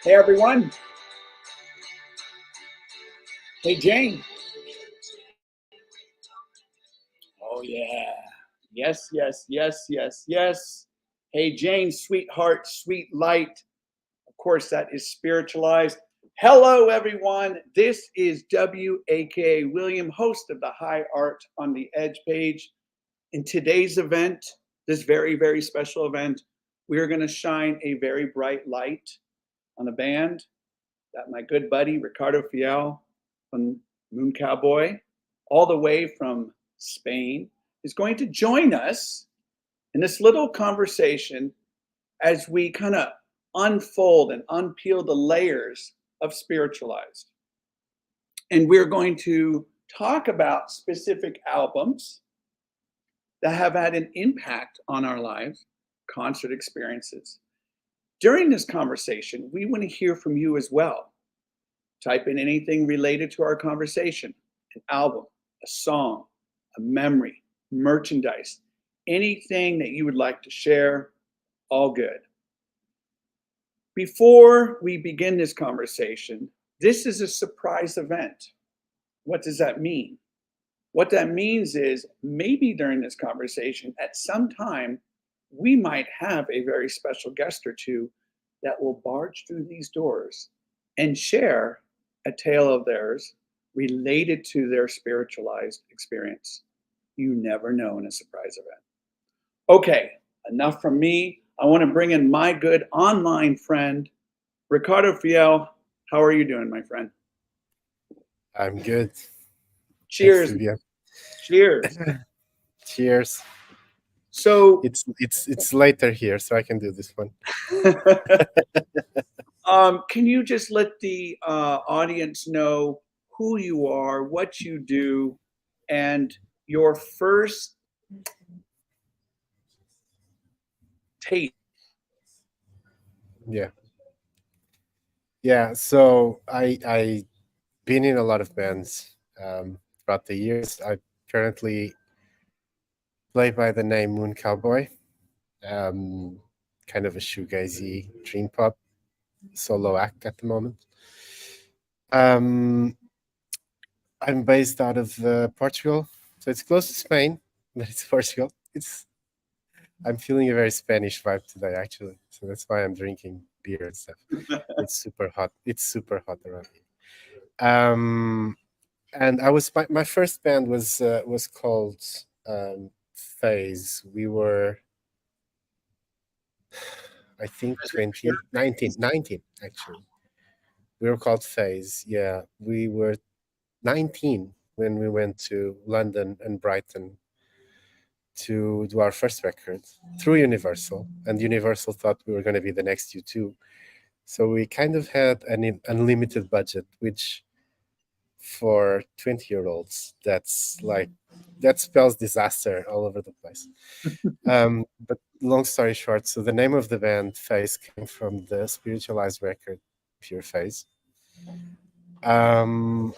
Hey everyone. Hey Jane. Oh yeah. Yes, yes, yes, yes, yes. Hey Jane, sweetheart, sweet light. Of course, that is spiritualized. Hello everyone. This is W, aka William, host of the High Art on the Edge page. In today's event, this very, very special event, we are going to shine a very bright light on a band that my good buddy Ricardo Fiel from Moon Cowboy, all the way from Spain, is going to join us in this little conversation as we kind of unfold and unpeel the layers of Spiritualized. And we're going to talk about specific albums that have had an impact on our lives, concert experiences. During this conversation, we want to hear from you as well. Type in anything related to our conversation, an album, a song, a memory, merchandise, anything that you would like to share, all good. Before we begin this conversation, this is a surprise event. What does that mean? What that means is maybe during this conversation, at some time, we might have a very special guest or two that will barge through these doors and share a tale of theirs related to their spiritualized experience. You never know in a surprise event. Okay, enough from me. I want to bring in my good online friend, Ricardo Fiel. How are you doing, my friend? I'm good. Thanks, Cheers. Sylvia. Cheers. Cheers. So, It's later here, so I can do this one. can you just let the audience know who you are, what you do, and your first taste? Yeah. Yeah. So I been in a lot of bands throughout the years. I currently play by the name Moon Cowboy. Um, Kind of a shoegazy dream pop solo act at the moment. Um, I'm based out of Portugal, so it's close to Spain, but it's Portugal. I'm feeling a very Spanish vibe today, actually. So that's why I'm drinking beer and stuff. It's super hot. It's super hot around here. And my first band was called Phase. We were, I think, 19 actually. We were called Phase. Yeah, we were 19 when we went to London and Brighton to do our first record through Universal, and Universal thought we were going to be the next U2. So we kind of had an unlimited budget, which for 20-year-olds, that spells disaster all over the place. But long story short, so the name of the band Phase came from the Spiritualized record Pure Phase. And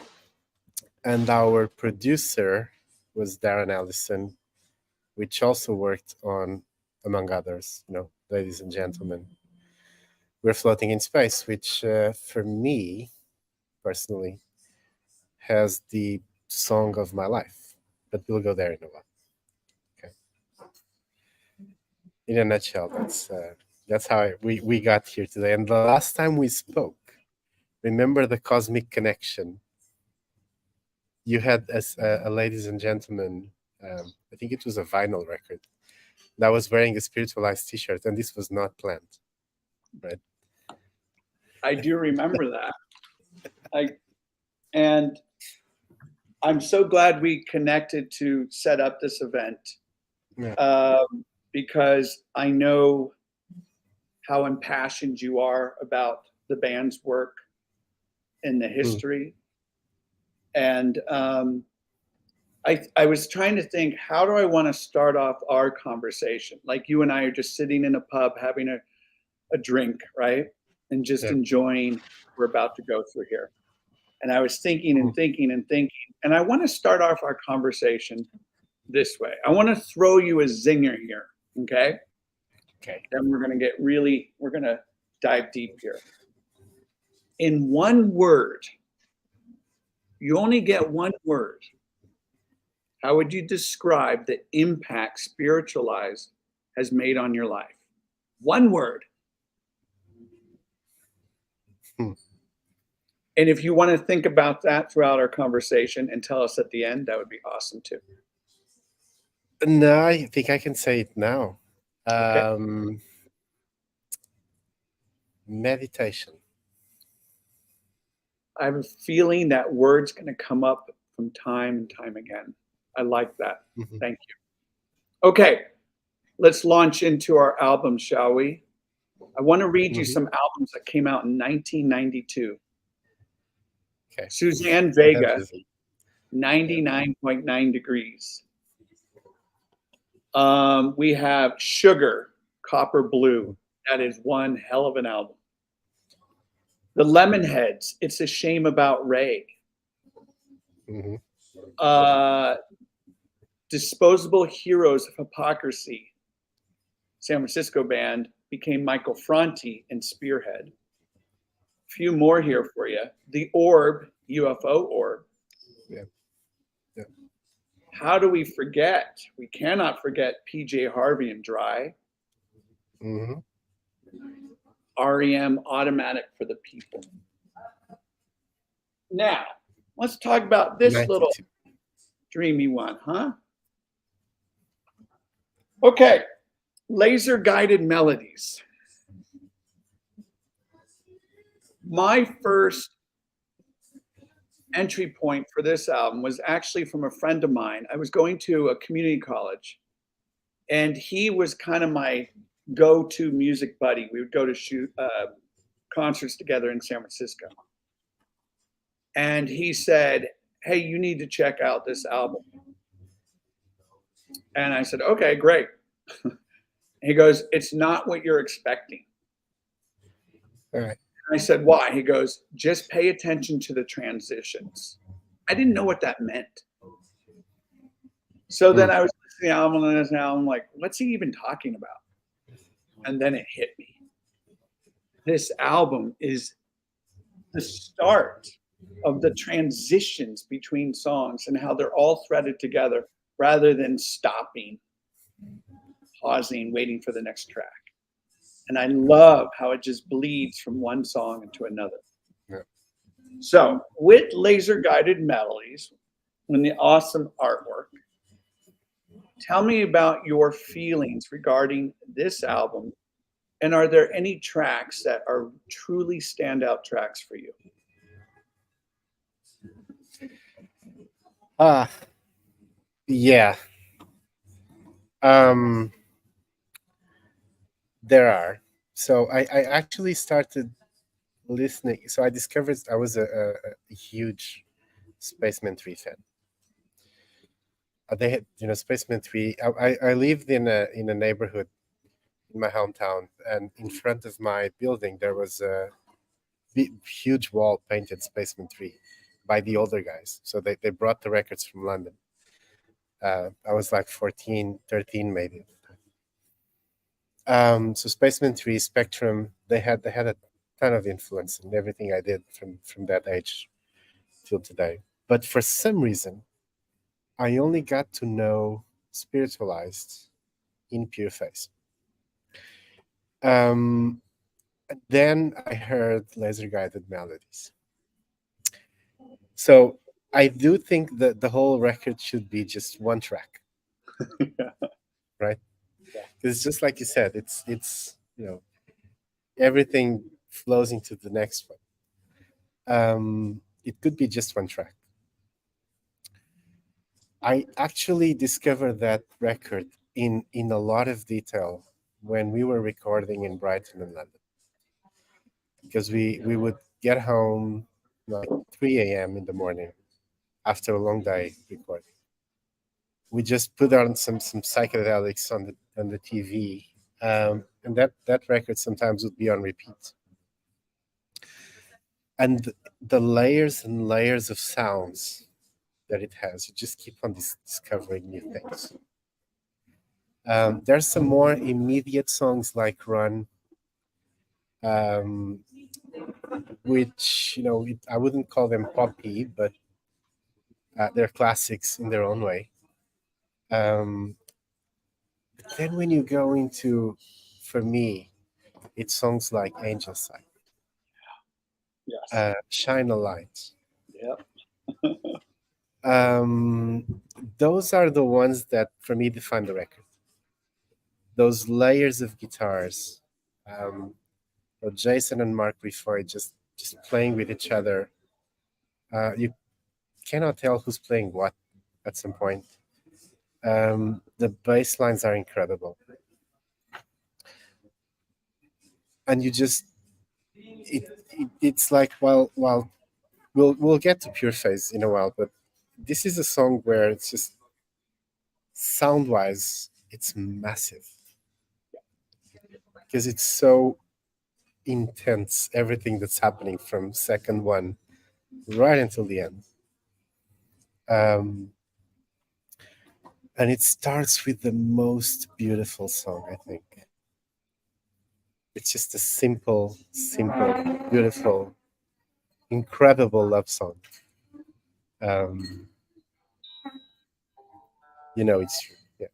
our producer was Darren Allison, which also worked on, among others, Ladies and Gentlemen, We're Floating in Space, which for me personally has the song of my life. But we'll go there in a while. Okay. In a nutshell, that's how we got here today. And the last time we spoke, remember the cosmic connection. You had as a Ladies and Gentlemen, I think it was a vinyl record that was wearing a Spiritualized T-shirt, and this was not planned, right? I do remember that. And I'm so glad we connected to set up this event Yeah. because I know how impassioned you are about the band's work and the history. And I was trying to think, how do I want to start off our conversation? Like you and I are just sitting in a pub having a drink, right? And just enjoying what we're about to go through here. And I was thinking and thinking and thinking. And I want to start off our conversation this way. I want to throw you a zinger here. Okay. Okay. Then we're going to dive deep here. in one word, you only get one word, how would you describe the impact Spiritualized has made on your life? One word. Hmm. And if you want to think about that throughout our conversation and tell us at the end, that would be awesome too. No, I think I can say it now. Okay. Meditation. I have a feeling that word's going to come up from time and time again. I like that. Mhm. Thank you. Okay, let's launch into our album, shall we? I want to read you Mhm. some albums that came out in 1992. Okay. Suzanne I have Vega, this. Yeah. 99.9 degrees. We have Sugar, Copper Blue. That is one hell of an album. The Lemonheads, It's a Shame About Ray. Mhm. Uh, Disposable Heroes of Hypocrisy, San Francisco band, became Michael Franti and Spearhead. A few more here for you. The Orb, UFO Orb. Yeah. Yeah. How do we forget? We cannot forget PJ Harvey and Dry. Mhm. REM, Automatic for the People. Now, let's talk about this little 92. dreamy one, huh? Okay, Laser Guided Melodies. My first entry point for this album was actually from a friend of mine. I was going to a community college, and he was kind of my go-to music buddy. We would go to shoot concerts together in San Francisco. And he said, "Hey, you need to check out this album." And I said, "Okay, great." He goes, "It's not what you're expecting." All right. And I said, "Why?" He goes, "Just pay attention to the transitions." I didn't know what that meant. So then Mm. I was listening to the album and this album, like, what's he even talking about? And then it hit me. This album is the start of the transitions between songs and how they're all threaded together rather than stopping, pausing, waiting for the next track. And I love how it just bleeds from one song into another. Yeah. So, with laser guided melodies and the awesome artwork, tell me about your feelings regarding this album. And are there any tracks that are truly standout tracks for you? Ah, yeah. Um, there are. So I actually started listening. So I discovered I was a huge Spaceman 3 fan. They had, Spaceman 3. I lived in a neighborhood in my hometown, and in front of my building there was a huge wall painted Spaceman 3 by the older guys. So they brought the records from London. I was like 14, 13 maybe. So Spaceman 3, Spectrum, they had a ton of influence in everything I did from that age till today. But for some reason, I only got to know Spiritualized in Pure Face. Um, then I heard Laser Guided Melodies. So I do think that the whole record should be just one track, right? Yeah. Because it's just like you said, it's everything flows into the next one. It could be just one track. I actually discovered that record in a lot of detail when we were recording in Brighton and London, because we would get home like 3 a.m. in the morning after a long day recording. We just put on some psychedelics on the TV, and that record sometimes would be on repeat. And the layers and layers of sounds that it has, you just keep on discovering new things. There's some more immediate songs like Run. Um, which I wouldn't call them poppy, but they're classics in their own way. Um, but then when you go into, for me, it's songs like Angel Side, Yes. Shine a Light. Yep. Um, those are the ones that, for me, define the record. Those layers of guitars, Jason and Mark before just playing with each other. You cannot tell who's playing what at some point. The bass lines are incredible, and you just it's like while we'll get to Pure Phase in a while, but this is a song where it's just sound wise it's massive because it's so intense, everything that's happening from second one right until the end. um and it starts with the most beautiful song, I think. It's just a simple, beautiful, incredible love song. um it's true. Yeah.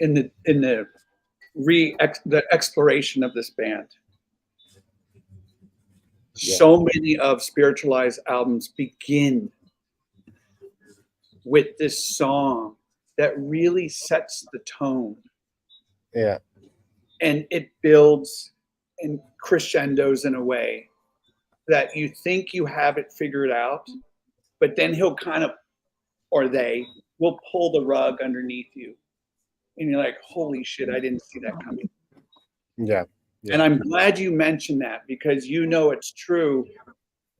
In the exploration of this band, Yeah. so many of Spiritualized albums begin with this song that really sets the tone, Yeah. and it builds in crescendos in a way that you think you have it figured out, but then he'll kind of, or they will pull the rug underneath you. And you're like, holy shit, I didn't see that coming. Yeah. And Yeah. I'm glad you mentioned that because it's true.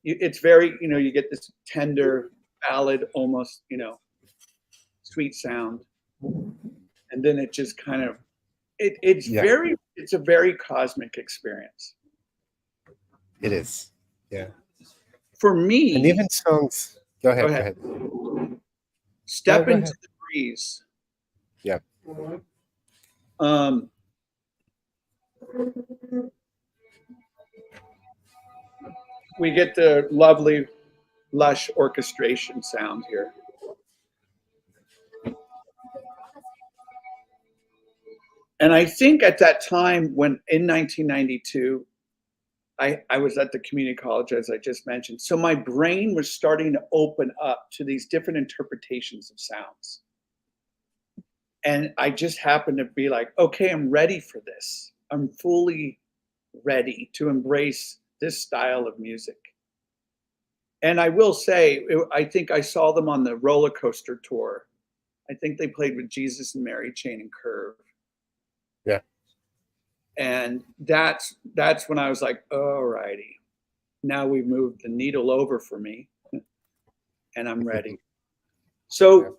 It's very, you get this tender ballad, almost, sweet sound. And then it just kind of, Yeah. it's a very cosmic experience. It is. Yeah. For And me, even songs. Go go ahead. Go ahead, ahead. No, Step go into ahead. the Breeze. Yeah. Um, we get the lovely, lush orchestration sound here. And I think at that time, when in 1992, I was at the community college, as I just mentioned. So my brain was starting to open up to these different interpretations of sounds. And I just happened to be like, okay, I'm ready for this. I'm fully ready to embrace this style of music. And I will say, I think I saw them on the roller coaster tour. I think they played with Jesus and Mary Chain and Curve. Yeah. And that's when I was like, all righty, now we've moved the needle over for me, and I'm ready. Yeah. So,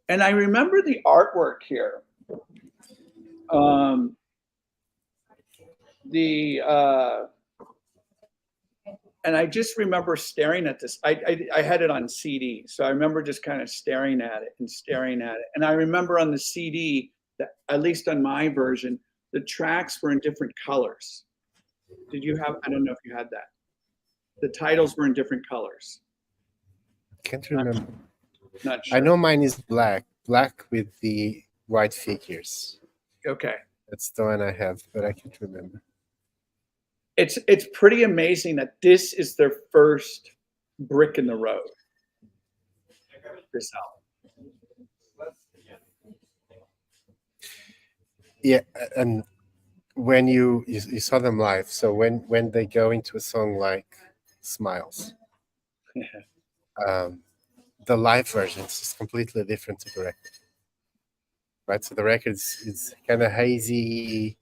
and I remember the artwork here. Um, the and I just remember staring at this. I had it on CD, so I remember just kind of staring at it and staring at it. And I remember on the CD that, at least on my version, the tracks were in different colors. Did you have? I don't know if you had that. The titles were in different colors. Can't Not, remember. not I sure. know mine is black with the white figures. Okay. That's the one I have, but I can't remember. It's pretty amazing that this is their first brick in the road. This album. Yeah, and when you saw them live, so when they go into a song like Smiles, um, the live version is just completely different to the record, right? So the record is kind of hazy,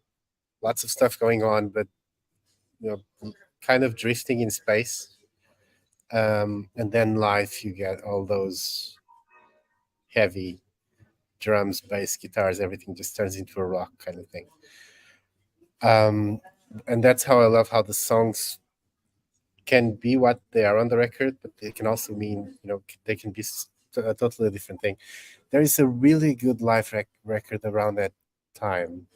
lots of stuff going on, but you kind of drifting in space. And then live, you get all those heavy drums, bass, guitars, everything just turns into a rock kind of thing. Um, and that's how I love how the songs can be what they are on the record, but they can also mean, they can be a totally different thing. There is a really good live record around that time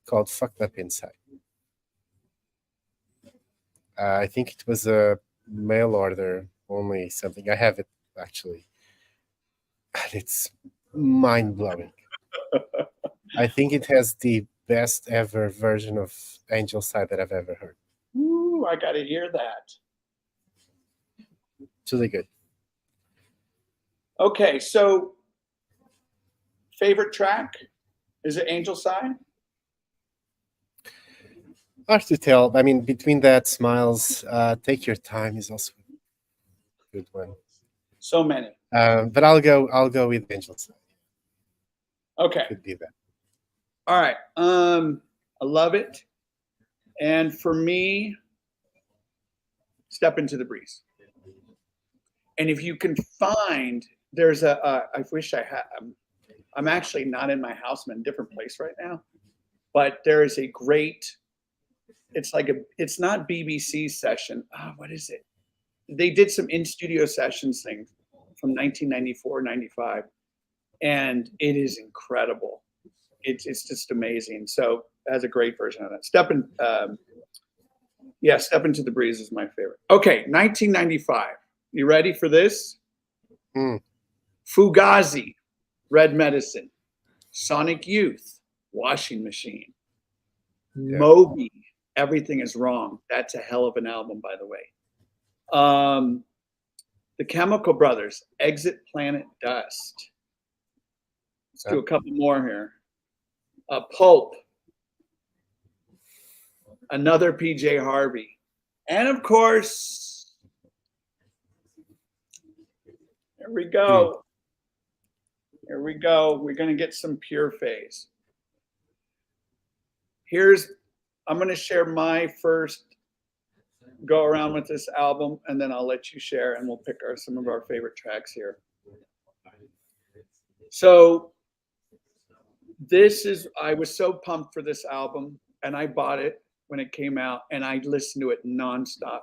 called "Fucked Up Inside." I think it was a mail order only something. I have it actually, and it's mind blowing. I think it has the best ever version of Angel Side that I've ever heard. Ooh, I got to hear that. It's really good. Okay, so favorite track? Is it Angel Side? Hard to tell. I mean, between that, Smiles, Take Your Time is also a good one. So many. But I'll go with Angel Side. Okay. Could be that. All right. I love it. And for me, Step Into the Breeze. And if you can find, there's I wish I had, I'm actually not in my house. I'm in a different place right now. But there is a great, it's not BBC session. What is it? They did some in-studio sessions things from 1994, 95. And it is incredible. It's just amazing. So it has a great version of that. Step Into the Breeze is my favorite. Okay, 1995. You ready for this? Fugazi, Red Medicine. Sonic Youth, Washing Machine. Yeah. Moby, Everything Is Wrong. That's a hell of an album, by the way. The Chemical Brothers, Exit Planet Dust. Let's do a couple more here. Pulp. Another PJ Harvey. And of course, here we go. Here we go. We're going to get some Pure Phase. I'm going to share my first go around with this album, and then I'll let you share, and we'll pick some of our favorite tracks here. So I was so pumped for this album, and I bought it when it came out, and I listened to it nonstop.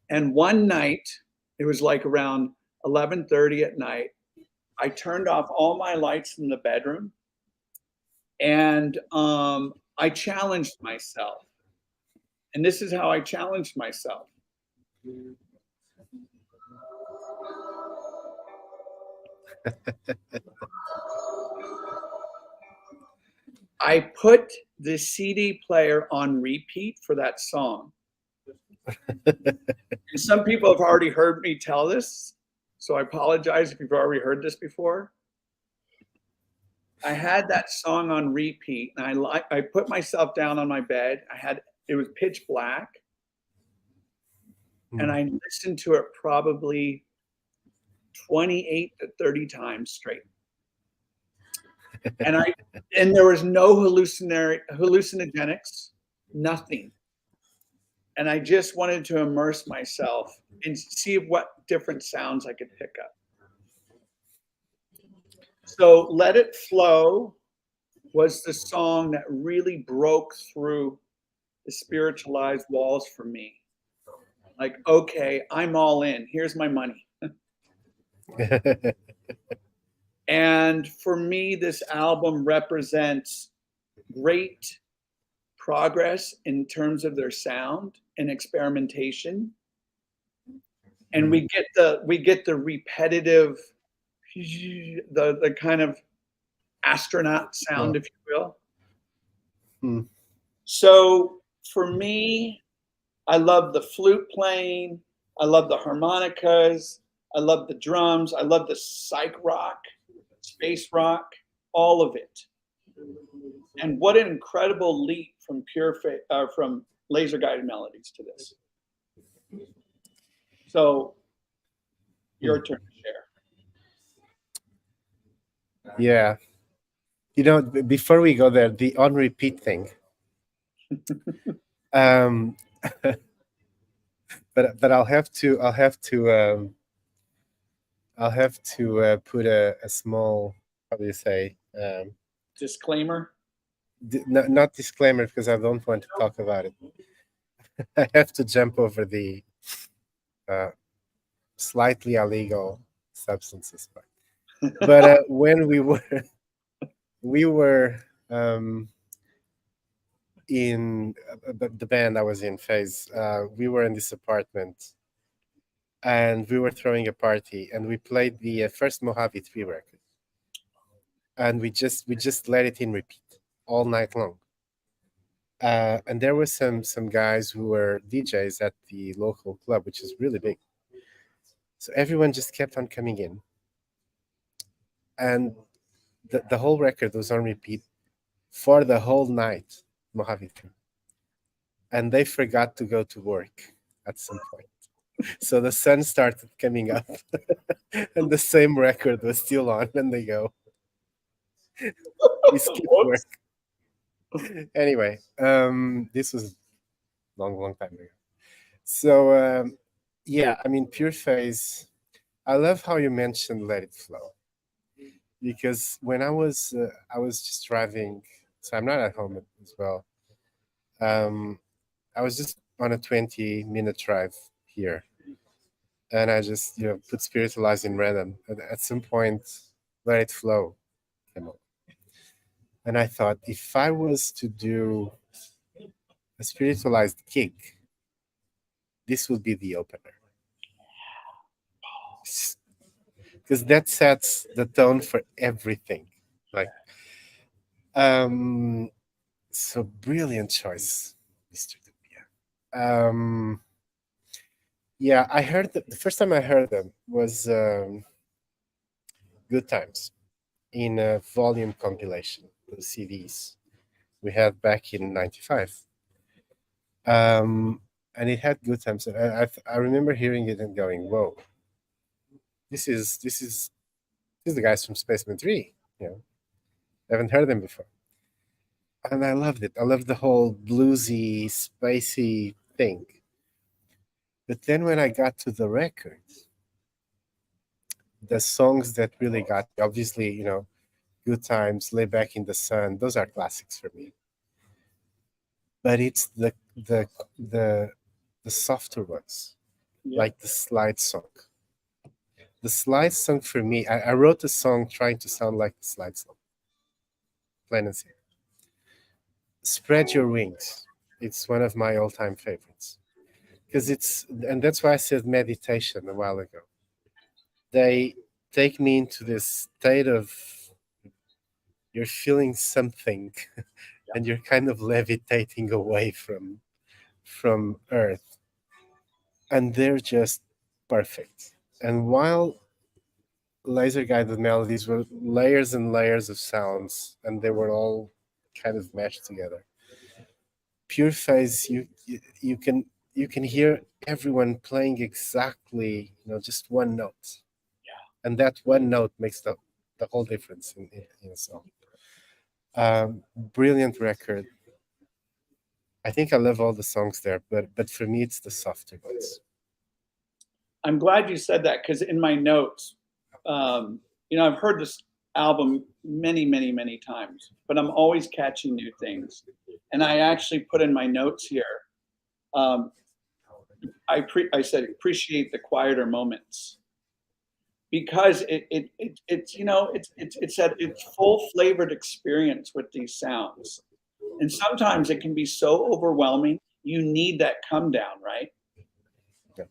And one night, it was like around 11:30 at night, I turned off all my lights in the bedroom, and I challenged myself. And this is how I challenged myself. I put the CD player on repeat for that song. And some people have already heard me tell this, so I apologize if you've already heard this before. I had that song on repeat, and I put myself down on my bed. It was pitch black, and I listened to it probably 28 to 30 times straight. And there was no hallucinogenics, nothing. And I just wanted to immerse myself and see what different sounds I could pick up. So Let It Flow was the song that really broke through the spiritualized walls for me. Like, okay, I'm all in. Here's my money. And for me, this album represents great progress in terms of their sound and experimentation. And we get the repetitive, the kind of astronaut sound, if you will. So for me, I love the flute playing. I love the harmonicas. I love the drums. I love the psych rock, space rock, all of it. And what an incredible leap from from laser guided melodies to this. So your turn to share. Yeah. You know, before we go there, the on repeat thing. But I'll have to put a small, how do you say, disclaimer. Not disclaimer, because I don't want to talk about it. I have to jump over the slightly illegal substances. But when we were in the band I was in, Phase, we were in this apartment and we were throwing a party and we played the first Mojave 3 record, and we just let it in repeat all night long. And there were some guys who were DJs at the local club, which is really big. So everyone just kept on coming in, and the whole record was on repeat for the whole night, Mojave 3. And they forgot to go to work at some point. So the sun started coming up, and the same record was still on, and they go, "We skipped work." Whoops. Anyway, this was long time ago. So yeah, I mean, Pure Phase. I love how you mentioned "Let It Flow," because when I was just driving, so I'm not at home as well. Um, I was just on a 20-minute drive here, and I just put Spiritualized in random. And at some point, "Let It Flow" came up, and I thought if I was to do a Spiritualized gig, this would be the opener, because that sets the tone for everything. Like, um, so brilliant choice, Mr. Dubia. Yeah, I heard the first time I heard them was Good Times in a volume compilation, the CDs we had back in '95. And it had Good Times. And I remember hearing it and going, "Whoa, this is the guys from Spaceman 3. I haven't heard them before." And I loved it. I loved the whole bluesy, spacey thing. But then when I got to the record, the songs that really got me, obviously, Good Times, Lay Back in the Sun, those are classics for me. But it's the the softer ones, Yeah. like the slide song. The slide song for me, I wrote a song trying to sound like the slide song. Plain and simple. Spread Your Wings. It's one of my all-time favorites. Because and that's why I said meditation a while ago. They take me into this state of you're feeling something and you're kind of levitating away from earth, and they're just perfect. And while laser guided melodies were layers and layers of sounds and they were all kind of meshed together, Pure Phase, you can hear everyone playing exactly just one note, and that one note makes the whole difference in a song. Brilliant record. I think I love all the songs there, but for me it's the softer ones. I'm glad you said that because in my notes, I've heard this album many, many, many times, but I'm always catching new things. And I actually put in my notes here. Um, I said appreciate the quieter moments because it's full flavored experience with these sounds, and sometimes it can be so overwhelming. You need that come down, right? Yeah.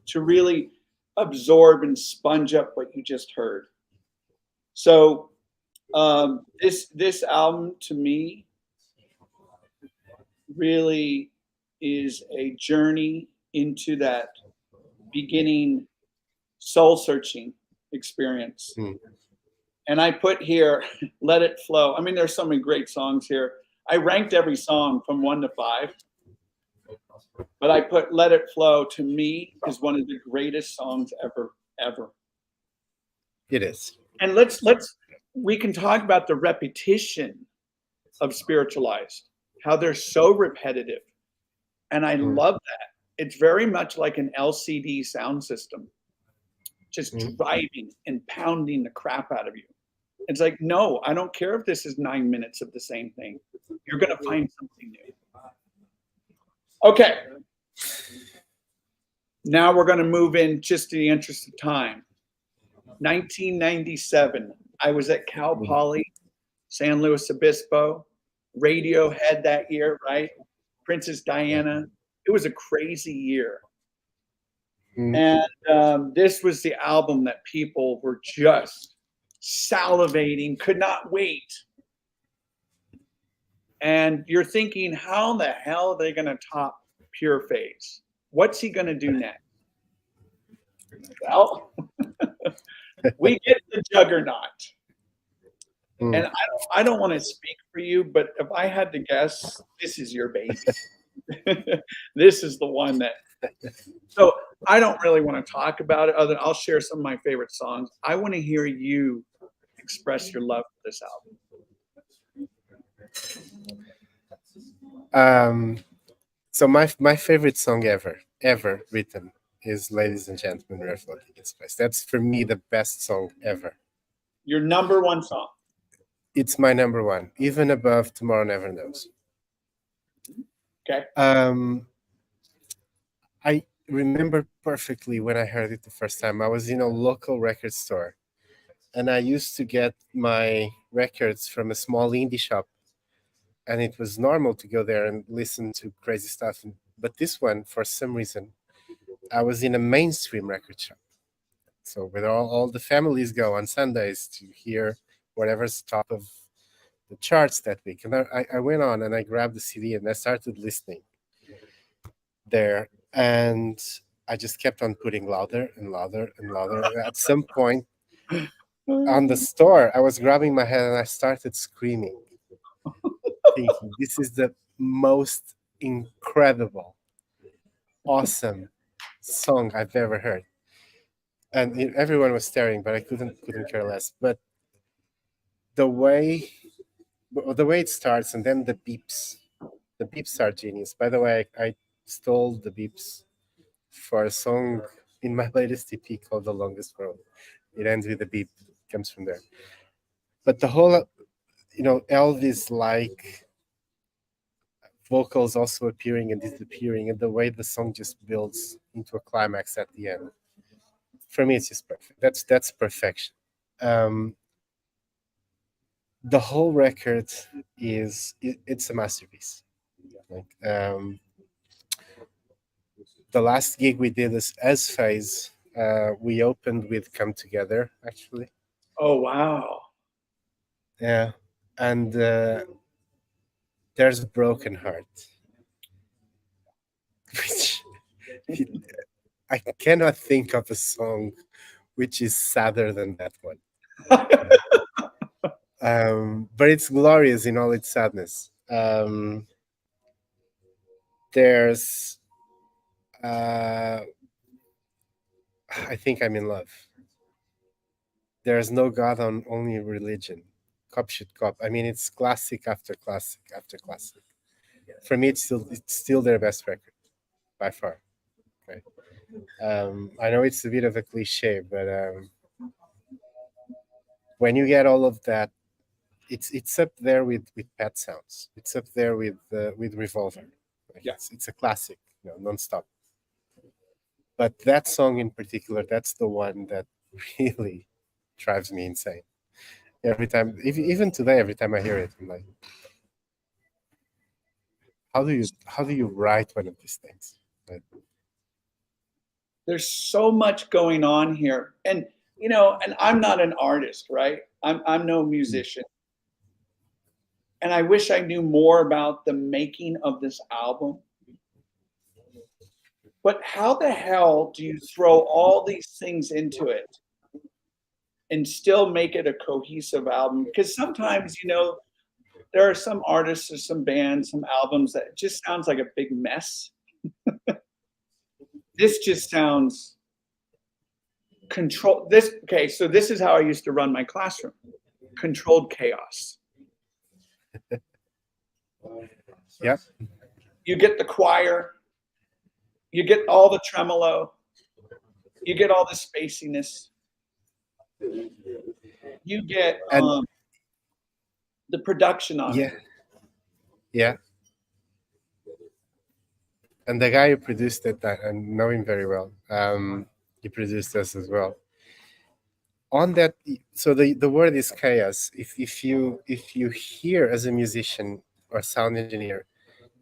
To really absorb and sponge up what you just heard. So this album to me really is a journey into that beginning soul searching experience. Mm. And I put here, Let It Flow. I mean, there's so many great songs here. I ranked every song from 1 to 5, but I put Let It Flow to me is one of the greatest songs ever, ever. It is. And we can talk about the repetition of Spiritualized, how they're so repetitive. And I Mm. love that. It's very much like an LCD sound system, just Mm. driving and pounding the crap out of you. It's like, no, I don't care if this is 9 minutes of the same thing. You're going to find something new. Okay. Now we're going to move in just in the interest of time. 1997, I was at Cal Mm, Poly, San Luis Obispo. Radiohead that year, right? Princess yeah. Diana. It was a crazy year. Mm, And this was the album that people were just salivating, could not wait. And you're thinking, how the hell are they going to top Pure Phase? What's he going to do next? Well, we get the juggernaut. mm. And I don't want to speak for you, but if I had to guess, this is your baby. This is the one that. So I don't really want to talk about it. Other, I'll share some of my favorite songs. I want to hear you express your love for this album. Um, so my favorite song ever written is "Ladies and Gentlemen, We're Floating in Space." That's for me the best song ever. Your number one song. It's my number one, even above "Tomorrow Never Knows." Okay. I remember perfectly when I heard it the first time. I was in a local record store, and I used to get my records from a small indie shop, and it was normal to go there and listen to crazy stuff. But this one, for some reason, I was in a mainstream record shop. So where all the families go on Sundays to hear whatever's top of the charts that week. And I went on and I grabbed the CD and I started listening there. And I just kept on putting louder and louder and louder. At some point on the store, I was grabbing my head and I started screaming, thinking, this is the most incredible, awesome song I've ever heard. And everyone was staring, but I couldn't care less. But the way the way it starts and then the beeps are genius. By the way, I stole the beeps for a song in my latest EP called "The Longest Road." It ends with a beep, comes from there. But the whole, Elvis like vocals also appearing and disappearing, and the way the song just builds into a climax at the end. For me, it's just perfect. That's perfection. Um, the whole record it's a masterpiece. Like the last gig we did as Phase, we opened with "Come Together" actually. Oh wow. Yeah, and there's a broken heart, which I cannot think of a song which is sadder than that one. But it's glorious in all its sadness. There's, I think I'm in love. There's no God on only religion. Cop should cop. I mean, it's classic after classic after classic. For me, it's still their best record by far. Okay. I know it's a bit of a cliche, but when you get all of that, it's up there with Pet Sounds. It's up there with Revolver. Like Yeah. it's a classic, nonstop. But that song in particular, that's the one that really drives me insane. Every time, even today, every time I hear it, I'm like, how do you write one of these things? Like, There's so much going on here. And I'm not an artist, right? I'm no mm, musician. And I wish I knew more about the making of this album. But how the hell do you throw all these things into it and still make it a cohesive album? Because sometimes, there are some artists or some bands, some albums that just sounds like a big mess. This just sounds control. This okay, so this is how I used to run my classroom. Controlled chaos. yeah, You get the choir, you get all the tremolo, you get all the spaciness, you get and the production on it. yeah, yeah. And the guy who produced it, I know him very well. He produced us as well. On that, so the word is chaos. If you hear as a musician or sound engineer,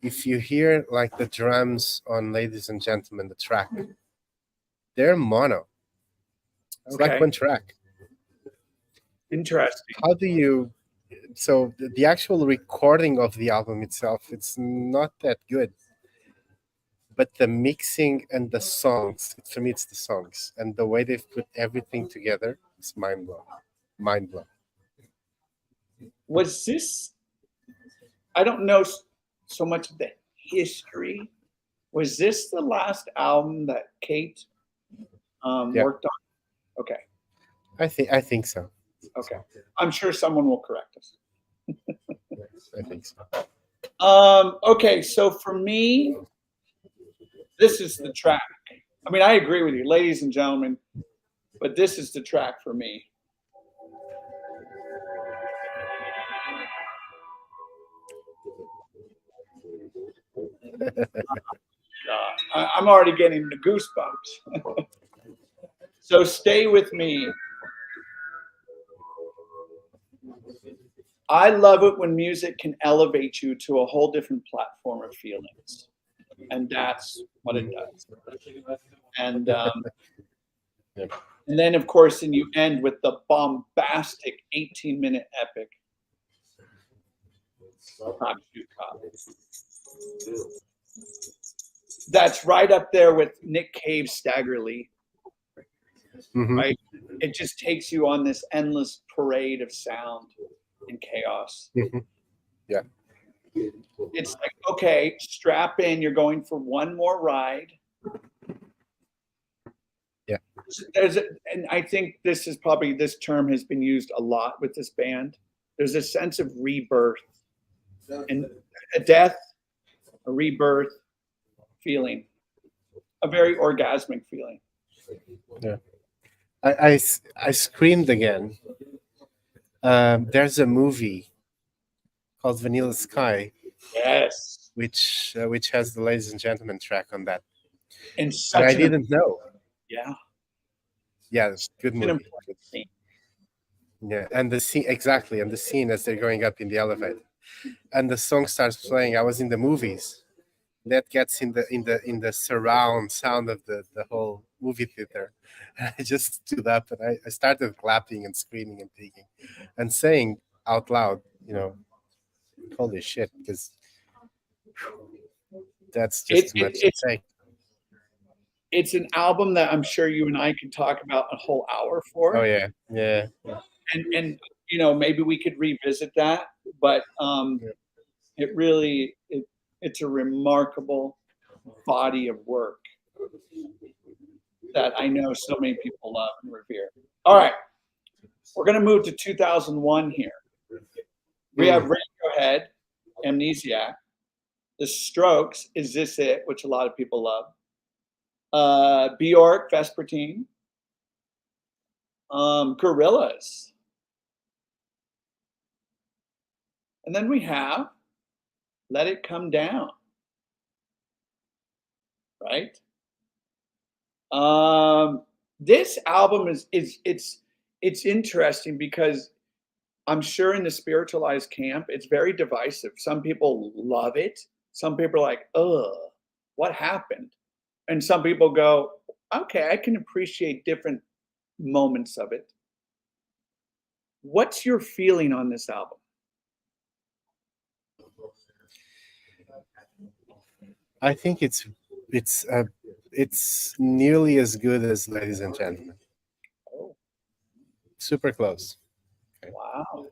if you hear like the drums on Ladies and Gentlemen, the track, they're mono. It's like Okay. one track. Interesting. How do you? So the actual recording of the album itself, it's not that good. But the mixing and the songs, for me, it's the songs and the way they've put everything together. It's mind blowing. Mind blowing. Was this, I don't know so much of the history. Was this the last album that Kate Yeah, worked on? Okay. I think so. Okay. I'm sure someone will correct us. I think so. Okay. So for me, this is the track. I mean, I agree with you, ladies and gentlemen, but this is the track for me. I'm already getting the goosebumps. So stay with me. I love it when music can elevate you to a whole different platform of feelings, and that's what it does. And Yeah. and then, of course, then you end with the bombastic 18-minute epic. That's right up there with Nick Cave's Staggerly, Mhm. right? It just takes you on this endless parade of sound and chaos. Mhm. Yeah. It's like, okay, strap in, you're going for one more ride. Yeah. And I think this term has been used a lot with this band. There's a sense of rebirth and a death, a rebirth feeling, a very orgasmic feeling. Yeah. I screamed again. There's a movie called Vanilla Sky, Yes. which has the Ladies and Gentlemen track on that, And and I such an, didn't know. yeah, Yeah, good an movie. important scene. Yeah, and the scene exactly, and the scene as they're going up in the elevator, and the song starts playing. I was in the movies. That gets in the surround sound of the whole movie theater. And I just stood up and I started clapping and screaming and peeking and saying out loud, holy shit, because that's It, just too it, much to it's take. it's an album that I'm sure you and I could talk about a whole hour Oh for, yeah, yeah, and maybe we could revisit that. But yeah. it really it's a remarkable body of work that I know so many people love and revere. All right, we're going to move to 2001 here. We have Mm, Radiohead, Amnesiac, The Strokes, Is This It, which a lot of people love, Bjork, Vespertine, Gorillas, and then we have Let It Come Down, right? This album it's interesting because I'm sure in the spiritualized camp, it's very divisive. Some people love it. Some people are like, ugh, what happened? And some people go, okay, I can appreciate different moments of it. What's your feeling on this album? I think it's nearly as good as Ladies and Gentlemen. Oh, Super close. Okay. wow.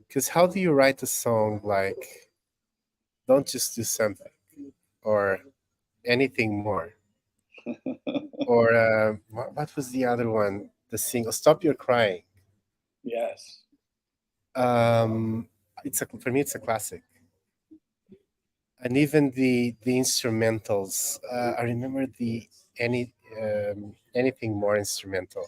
Because how do you write a song like "Don't Just Do Something" or anything more? Or what was the other one? The single "Stop Your Crying." Yes. Um, for me, it's a classic. And even the instrumentals. I remember the anything more instrumental.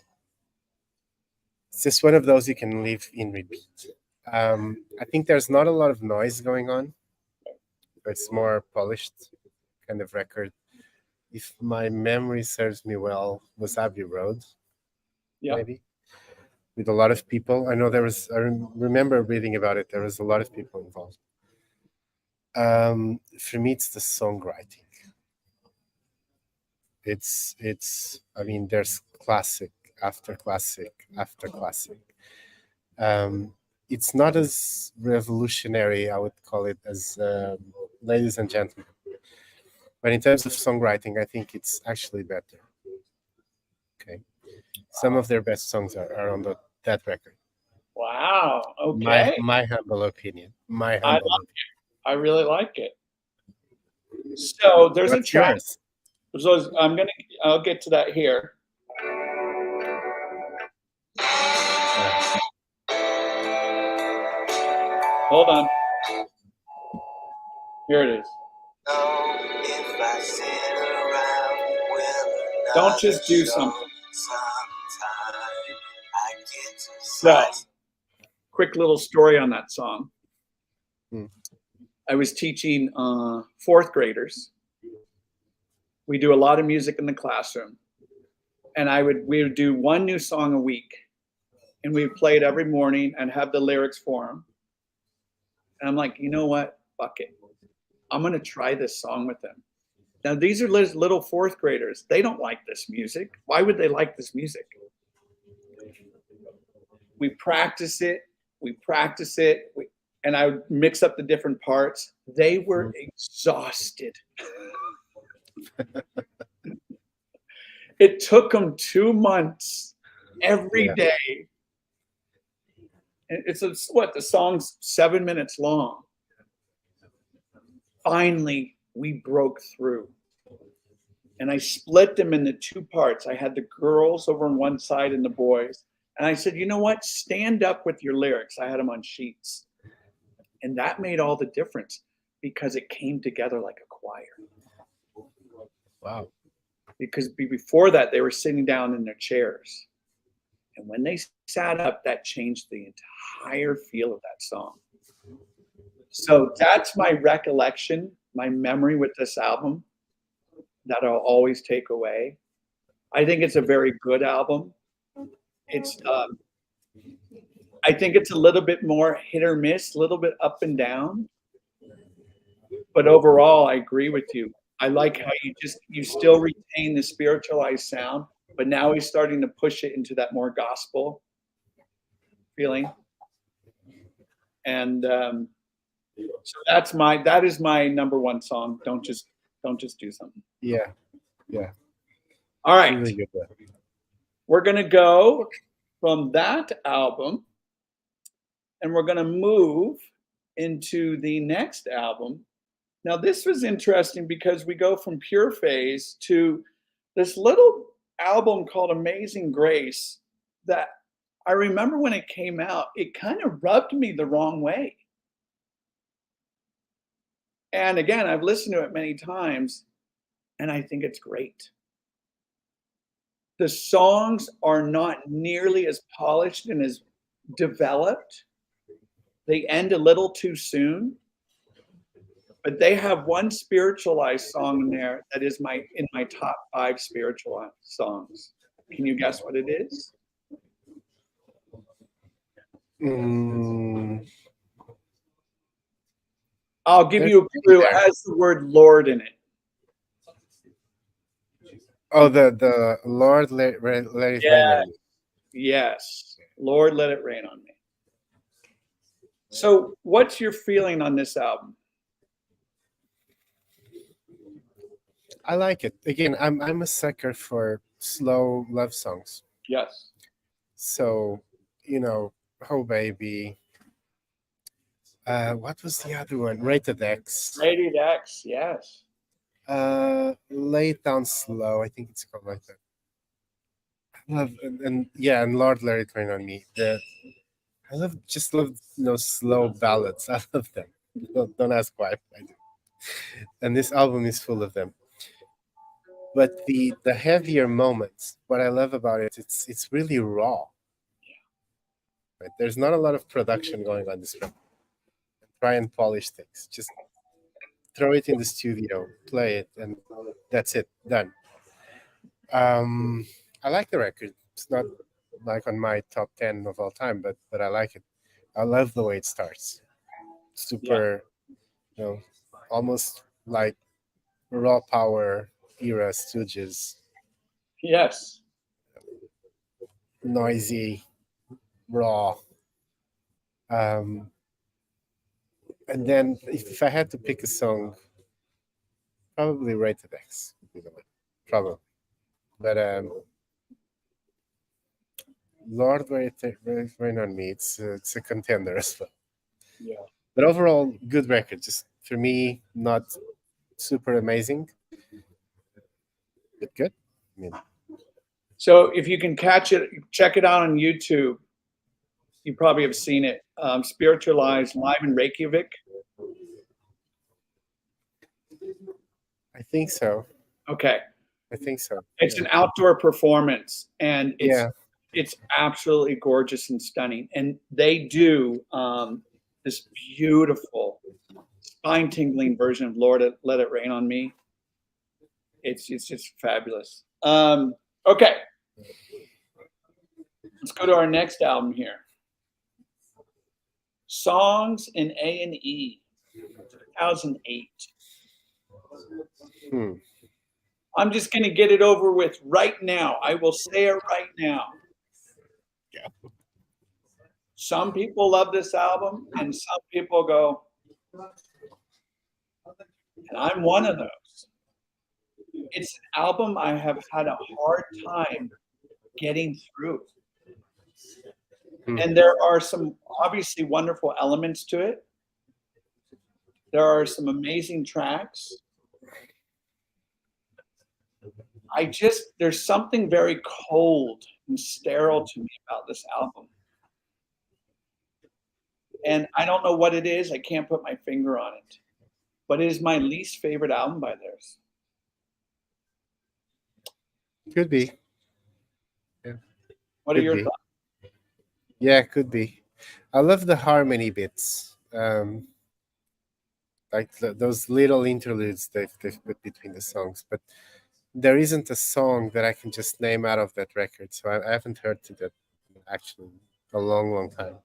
It's just one of those you can leave in repeat. I think there's not a lot of noise going on. It's more polished kind of record, if my memory serves me well, was Abbey Road, Yeah. maybe, with a lot of people. I know there was, remember reading about it, there was a lot of people involved. For me, it's the songwriting. I mean, there's classic after classic after classic. It's not as revolutionary, I would call it, as Ladies and Gentlemen. But in terms of songwriting, I think it's actually better. Okay. Some of their best songs are on that record. Wow. My Okay. my humble opinion. My I humble opinion. I really like it. So there's a What's track. yours? So I'll get to that here. Hold on. Here it is. Don't just do something. So, quick little story on that song. Hmm. I was teaching fourth graders. We do a lot of music in the classroom, and we would do one new song a week, and we would play it every morning and have the lyrics for them. And I'm like, you know what? Fuck it. I'm going to try this song with them. Now, these are little fourth graders. They don't like this music. Why would they like this music? We practice it. And I would mix up the different parts. They were exhausted. It took them 2 months every day. And the song's 7 minutes long. Finally, we broke through. And I split them into 2 parts. I had the girls over on one side and the boys. And I said, you know what? Stand up with your lyrics. I had them on sheets. And that made all the difference because it came together like a choir. Wow. Because before that, they were sitting down in their chairs. And when they sat up, that changed the entire feel of that song. So that's my recollection, my memory with this album that I'll always take away. I think it's a very good album. It's, I think it's a little bit more hit or miss, a little bit up and down. But overall, I agree with you. I like how you still retain the spiritualized sound, but now he's starting to push it into that more gospel feeling. And so that is my number one song. Don't just do something. Yeah. All right. Really good. We're gonna go from that album, and we're gonna move into the next album. Now, this was interesting because we go from Pure Phase to this little album called Amazing Grace that I remember when it came out, it kind of rubbed me the wrong way. And again, I've listened to it many times, and I think it's great. The songs are not nearly as polished and as developed. They end a little too soon. But they have one spiritualized song in there that is in my top 5 spiritualized songs. Can you guess what it is? I'll give you a clue. It has the word Lord in it. Oh, the Lord let it rain on me. Yes. Lord, let it rain on me. So what's your feeling on this album? I like it. Again, I'm a sucker for slow love songs. Yes. So, Oh Baby. What was the other one? Rated X. Rated X, yes. Lay It Down Slow. I think it's called like that. And Lord Let It Rain on Me. I love slow ballads. I love them. Don't ask why. I do. And this album is full of them. But the heavier moments, what I love about it, it's really raw. Right? There's not a lot of production going on this film. Try and polish things. Just throw it in the studio, play it, and that's it, done. Um, I like the record. It's not like on my top 10 of all time, but I like it. I love the way it starts. Yeah. Super, almost like raw power era Stooges, Yes. noisy, raw. Um, and then if I had to pick a song, probably Rated X. Probably. But Lord, Rain on Me, it's a contender as well. Yeah. But overall, good record. Just for me, not super amazing, but good. I mean, So if you can catch it, check it out on YouTube. You probably have seen it. Spiritualized live in Reykjavik. I think so. Okay. I think so. It's Yeah. an outdoor performance, and Yeah. it's absolutely gorgeous and stunning. And they do this beautiful, spine-tingling version of "Lord, Let It Rain on Me." It's just fabulous. Okay, let's go to our next album here. Songs in A&E, 2008. I'm just going to get it over with right now. I will say it right now. Yeah. Some people love this album, and some people go, and I'm one of those. It's an album I have had a hard time getting through. And there are some obviously wonderful elements to it. There are some amazing tracks. There's something very cold and sterile to me about this album. And I don't know what it is. I can't put my finger on it. But it is my least favorite album by theirs. Could be. Yeah. What are Could your be. thoughts? Yeah, could be. I love the harmony bits. Like those little interludes they've put between the songs. But there isn't a song that I can just name out of that record. So I haven't heard to that actually a long, long time.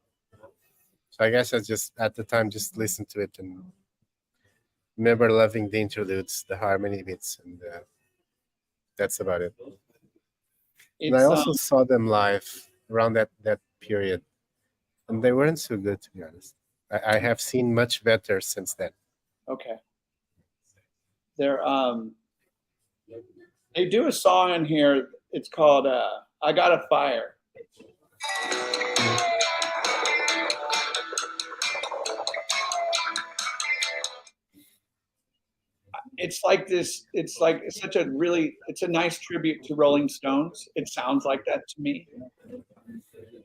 So I guess I just at the time just listened to it and remember loving the interludes, the harmony bits, and that's about it. And I It's also saw them live around that period, and they weren't so good, to be honest. I have seen much better since then. okay. They do a song in here. It's called "I Got a Fire." It's like this. It's like it's a nice tribute to Rolling Stones. It sounds like that to me.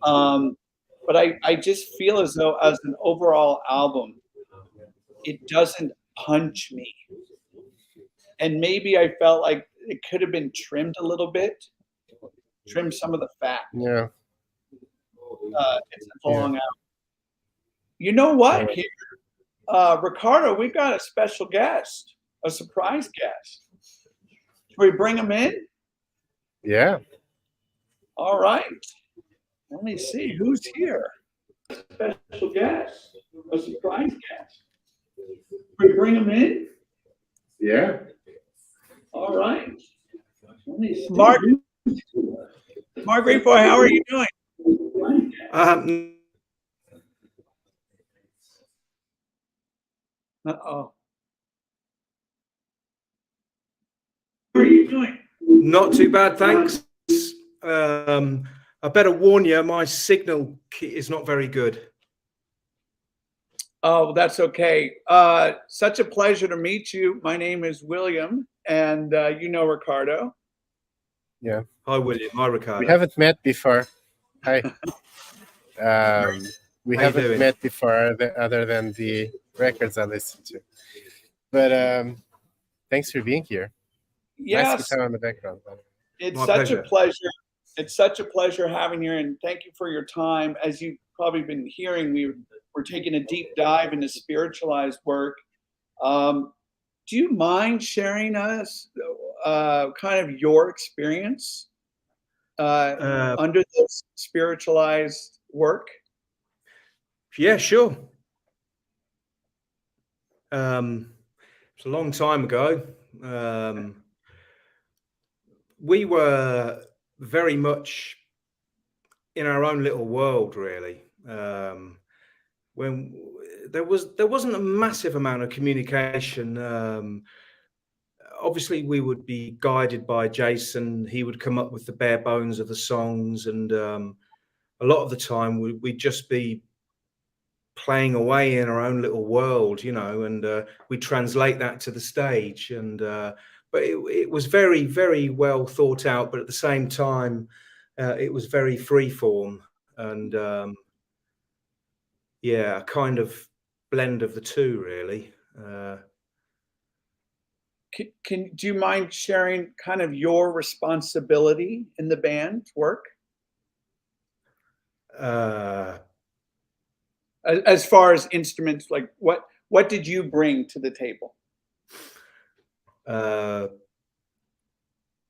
But I just feel as though as an overall album, it doesn't punch me. And maybe I felt like it could have been trimmed a little bit, trimmed some of the fat. Yeah. It's a long out. You know what? Yeah. Here, Ricardo, we've got a special guest, a surprise guest. Should we bring him in? Yeah. All right. Let me see who's here. Special guest, a surprise guest. Should we bring him in? Yeah. All right. Let me see. Mark Repoy, how are you doing? Uh-oh. How are you doing? Not too bad, thanks. I better warn you, my signal is not very good. Oh, that's okay. Such a pleasure to meet you. My name is William, and you know Ricardo. Yeah. Hi, William. Hi, Ricardo. We haven't met before. Hi. We haven't met before, other than the records I listened to. But thanks for being here. Yes. Nice guitar on the background. It's such a pleasure. It's such a pleasure having you, and thank you for your time. As you've probably been hearing, we're taking a deep dive into spiritualized work. do you mind sharing us kind of your experience under this spiritualized work? Yeah, sure. It's a long time ago. We were very much in our own little world, really. When there wasn't a massive amount of communication. Obviously, we would be guided by Jason. He would come up with the bare bones of the songs, and a lot of the time we'd just be playing away in our own little world, and we translate that to the stage. And but it was very, very well thought out, but at the same time it was very free form, and yeah, a kind of blend of the two, really. Do you mind sharing kind of your responsibility in the band work? As far as instruments, like what did you bring to the table?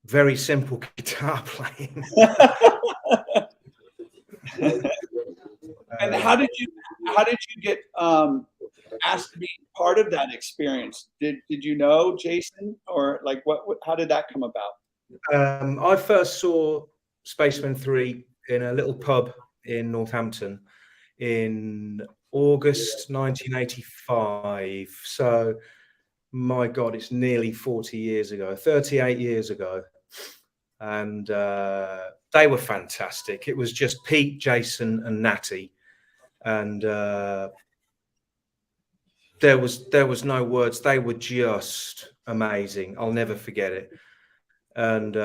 Very simple guitar playing. And how did you get asked to be part of that experience? Did you know Jason, or like what how did that come about? I first saw Spacemen 3 in a little pub in Northampton in August 1985. So, my God, it's nearly 40 years ago, 38 years ago. And they were fantastic. It was just Pete, Jason, and Natty. And there was no words. They were just amazing. I'll never forget it. And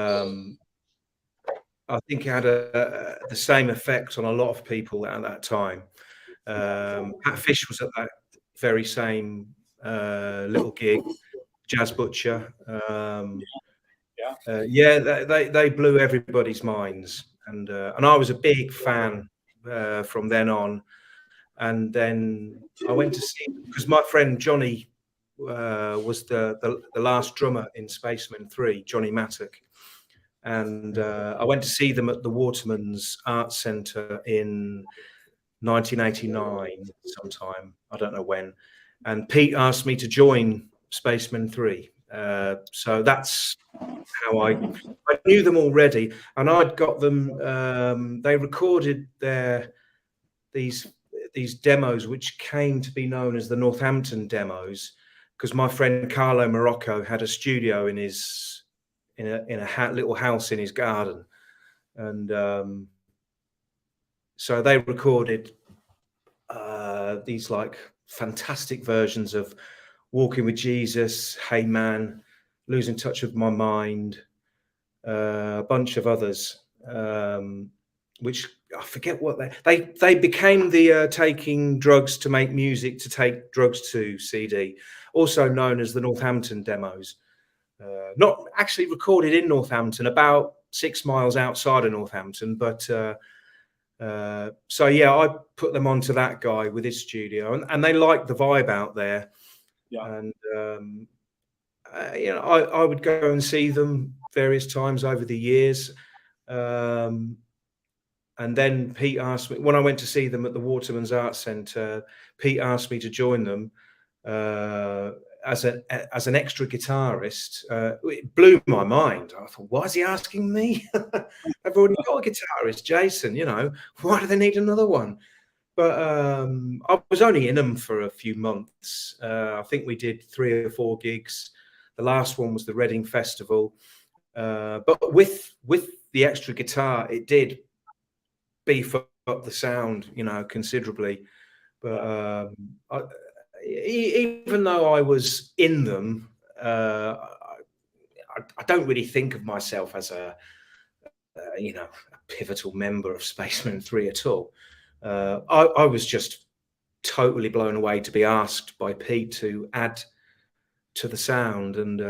I think it had the same effect on a lot of people at that time. Pat Fish was at that very same little gig, Jazz Butcher. They blew everybody's minds, and I was a big fan from then on. And then I went to see, because my friend Johnny was the last drummer in Spacemen 3, Johnny Mattock. And I went to see them at the Waterman's Arts Centre in 1989 sometime. I don't know when. And Pete asked me to join Spacemen 3. So that's how I knew them already. And I'd got them, they recorded these demos, which came to be known as the Northampton demos, because my friend Carlo Morocco had a studio in a little house in his garden, and so they recorded these like fantastic versions of Walking with Jesus, Hey Man, Losing Touch of My Mind, a bunch of others, which I forget what they became the Taking Drugs to Make Music to Take Drugs to CD, also known as the Northampton demos. Not actually recorded in Northampton, about 6 miles outside of Northampton, but so yeah, I put them onto that guy with his studio, and they liked the vibe out there. Yeah. And I would go and see them various times over the years. And then Pete asked me, when I went to see them at the Waterman's Arts Centre, Pete asked me to join them as an extra guitarist. It blew my mind. I thought, why is he asking me? I've already got a guitarist, Jason. Why do they need another one? But I was only in them for a few months. I think we did 3 or 4 gigs. The last one was the Reading Festival. But with the extra guitar, it did beef up the sound, considerably. But even though I was in them, I don't really think of myself as a pivotal member of Spacemen 3 at all. I was just totally blown away to be asked by Pete to add to the sound, and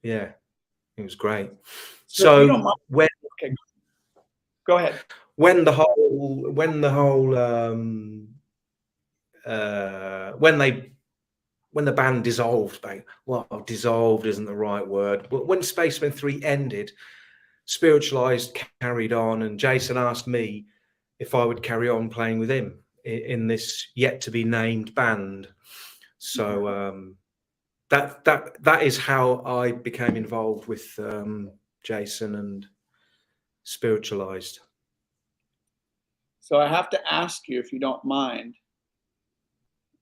yeah, it was great. So when go ahead. When they when the band dissolved, well, dissolved isn't the right word, but when Spacemen 3 ended, Spiritualized carried on, and Jason asked me if I would carry on playing with him in this yet to be named band. So that is how I became involved with Jason and Spiritualized. So I have to ask you, if you don't mind,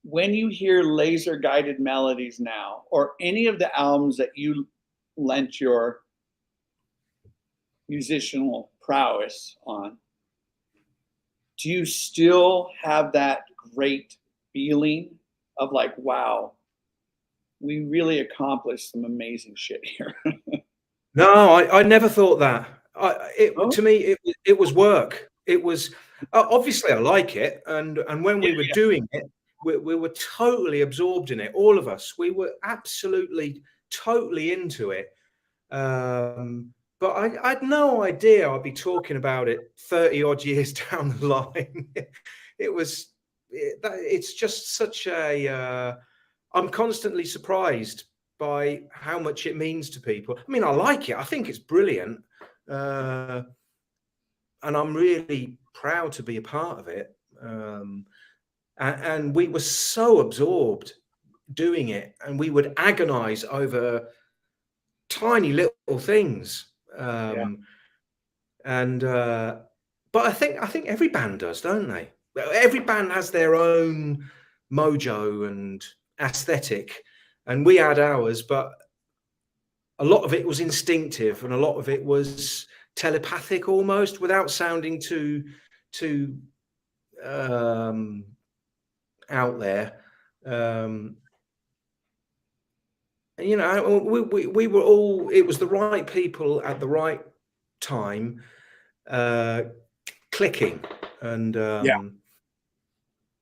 when you hear Laser Guided Melodies now, or any of the albums that you lent your musicianal prowess on, do you still have that great feeling of like, wow, we really accomplished some amazing shit here? No, I never thought that. Oh? To me, it was work. It was obviously I like it, and when we were doing it, we were totally absorbed in it. All of us, we were absolutely totally into it. But I had no idea I'd be talking about it 30 odd years down the line. It's just such a. I'm constantly surprised by how much it means to people. I mean, I like it. I think it's brilliant. And I'm really proud to be a part of it. And we were so absorbed doing it, and we would agonize over tiny little things. But I think every band does, don't they? Every band has their own mojo and aesthetic, and we had ours, but a lot of it was instinctive, and a lot of it was telepathic almost, without sounding too out there. You know, we were all, it was the right people at the right time, clicking, and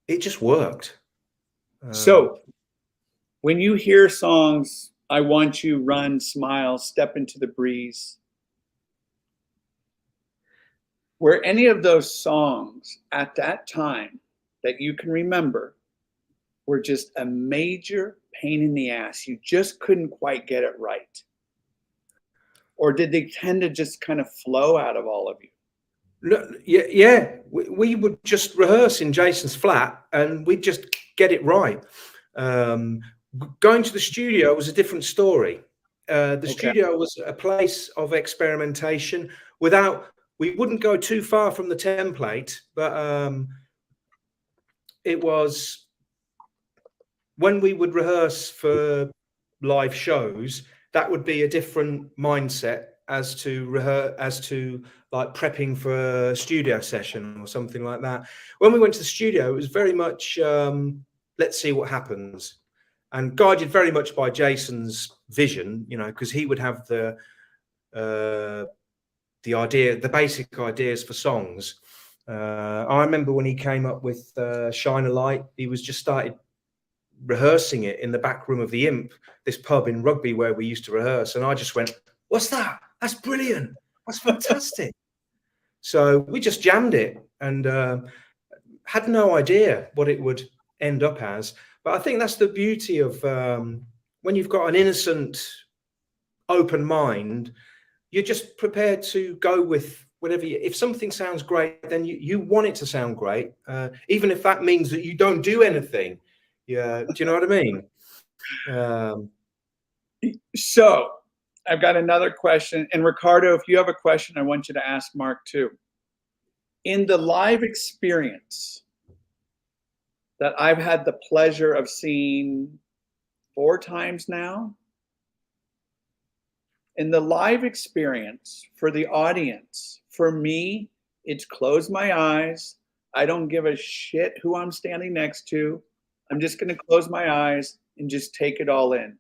it just worked. So when you hear songs, I Want You, Run, Smile, Step into the Breeze, were any of those songs at that time that you can remember were just a major pain in the ass? You just couldn't quite get it right? Or did they tend to just kind of flow out of all of you? Yeah. We would just rehearse in Jason's flat, and we'd just get it right. Going to the studio was a different story. The studio was a place of experimentation. We wouldn't go too far from the template, but it was when we would rehearse for live shows, that would be a different mindset as to like prepping for a studio session or something like that. When we went to the studio, it was very much let's see what happens, and guided very much by Jason's vision, you know, because he would have the basic ideas for songs. I remember when he came up with Shine a Light, he was just started rehearsing it in the back room of the Imp, this pub in Rugby where we used to rehearse, and I just went, "What's that? That's brilliant. That's fantastic." So we just jammed it, and had no idea what it would end up as. But I think that's the beauty of when you've got an innocent, open mind, you're just prepared to go with whatever. If something sounds great, then you want it to sound great, even if that means that you don't do anything. Yeah, do you know what I mean? So I've got another question. And Ricardo, if you have a question, I want you to ask Mark too. In the live experience that I've had the pleasure of seeing 4 times now, in the live experience for the audience, for me, it's close my eyes. I don't give a shit who I'm standing next to. I'm just going to close my eyes and just take it all in.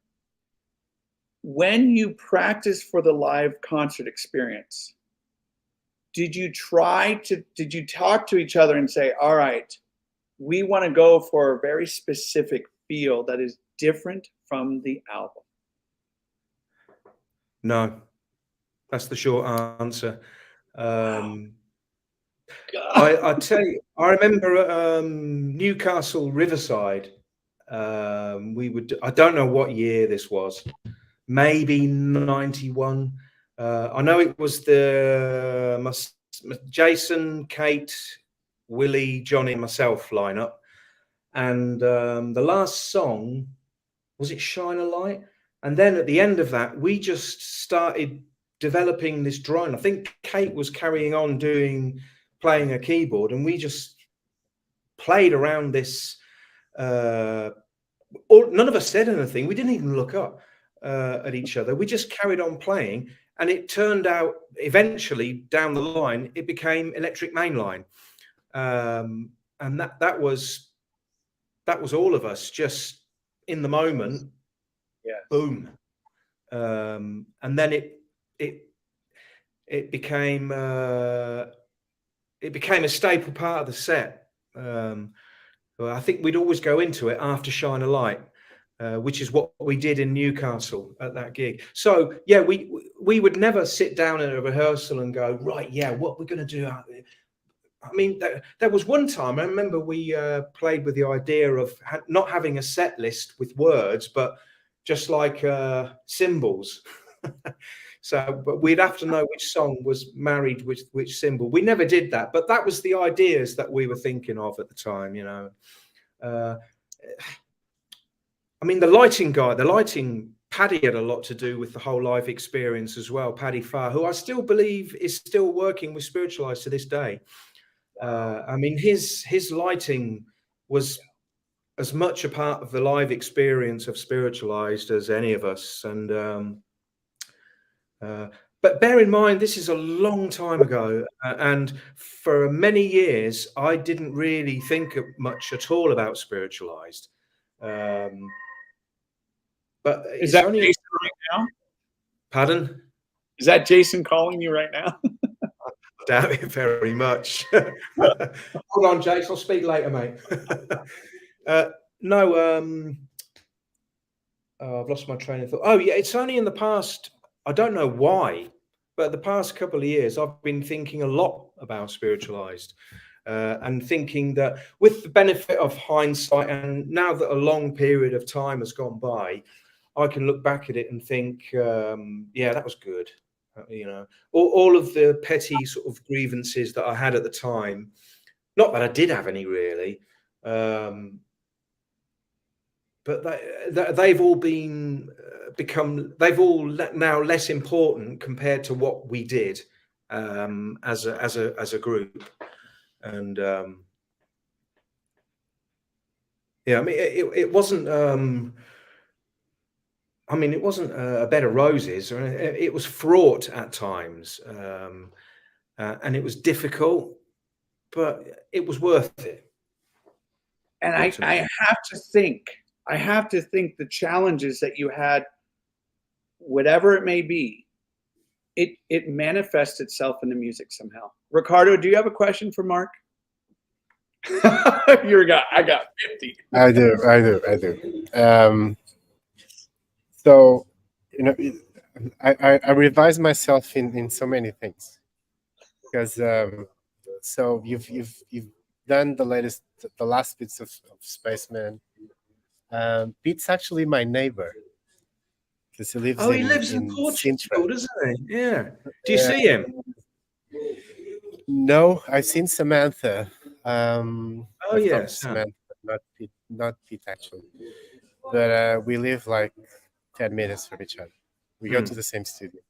When you practice for the live concert experience, did you talk to each other and say, all right, we want to go for a very specific feel that is different from the album? No, that's the short answer. I tell you, I remember Newcastle Riverside, I don't know what year this was, maybe 91. I know it was Jason, Kate, Willie, Johnny, and myself lineup. And the last song, was it Shine a Light? And then at the end of that, we just started developing this drone. I think Kate was carrying on playing a keyboard, and we just played around this. None of us said anything. We didn't even look up at each other. We just carried on playing, and it turned out eventually down the line it became Electric Mainline, and that was all of us just in the moment. Yeah. Boom. And then it became a staple part of the set. I think we'd always go into it after Shine a Light, which is what we did in Newcastle at that gig. So yeah, we would never sit down at a rehearsal and go, right, yeah, what we're going to do. I mean, there was one time I remember we played with the idea of not having a set list with words, but just like symbols. So, but we'd have to know which song was married with which symbol. We never did that, but that was the ideas that we were thinking of at the time, you know. I mean, the lighting, Paddy had a lot to do with the whole live experience as well. Paddy Farr, who I still believe is still working with Spiritualized to this day. I mean, his lighting was as much a part of the live experience of Spiritualized as any of us. And but bear in mind, this is a long time ago, and for many years, I didn't really think much at all about Spiritualized. But is that only Jason right now? Pardon? Is that Jason calling you right now? Doubt it very much. Hold on, Jason. I'll speak later, mate. No, I've lost my train of thought. Oh, yeah, it's only in the past. I don't know why, but the past couple of years, I've been thinking a lot about Spiritualized, and thinking that with the benefit of hindsight, and now that a long period of time has gone by, I can look back at it and think, yeah, that was good. You know, all of the petty sort of grievances that I had at the time, not that I did have any really, but they've all they've all now less important compared to what we did as a group. And yeah, I mean, it wasn't. I mean, it wasn't a bed of roses. It was fraught at times, and it was difficult, but it was worth it. And I have to think the challenges that you had, whatever it may be, it manifests itself in the music somehow. Ricardo, do you have a question for Mark? I got 50. I do. So, you know, I revise myself in so many things, because so you've done the last bits of Spaceman. Pete's actually my neighbor, because he lives. He lives in Portugal, Sintra. doesn't he? Yeah. Do you see him? No, I've seen Samantha. Oh yes, Samantha, not Pete actually. But we live like 10 minutes from each other. We go to the same studio.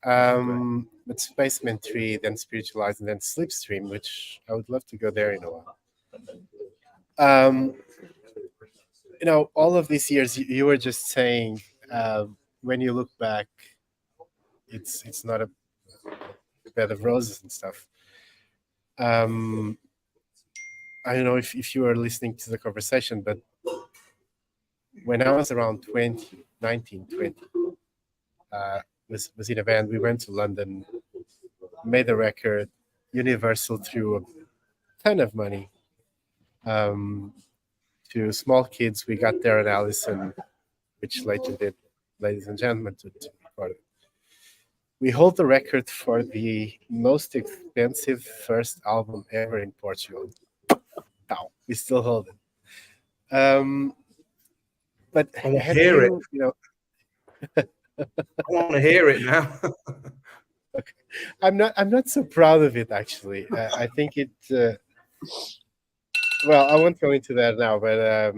But Spaceman 3, then Spiritualized, and then Slipstream, which I would love to go there in a while. You know, all of these years, you were just saying, when you look back, it's not a bed of roses and stuff. I don't know if you were listening to the conversation, but when I was around 19, 20, was in a band. We went to London, made a record. Universal threw a ton of money to small kids. We got Darren Allison, which later did Ladies and Gentlemen to record it. We hold the record for the most expensive first album ever in Portugal. Now we still hold it. But I want to have hear it. you I want to hear it now. I'm not so proud of it actually. I think it. Well, I won't go into that now, but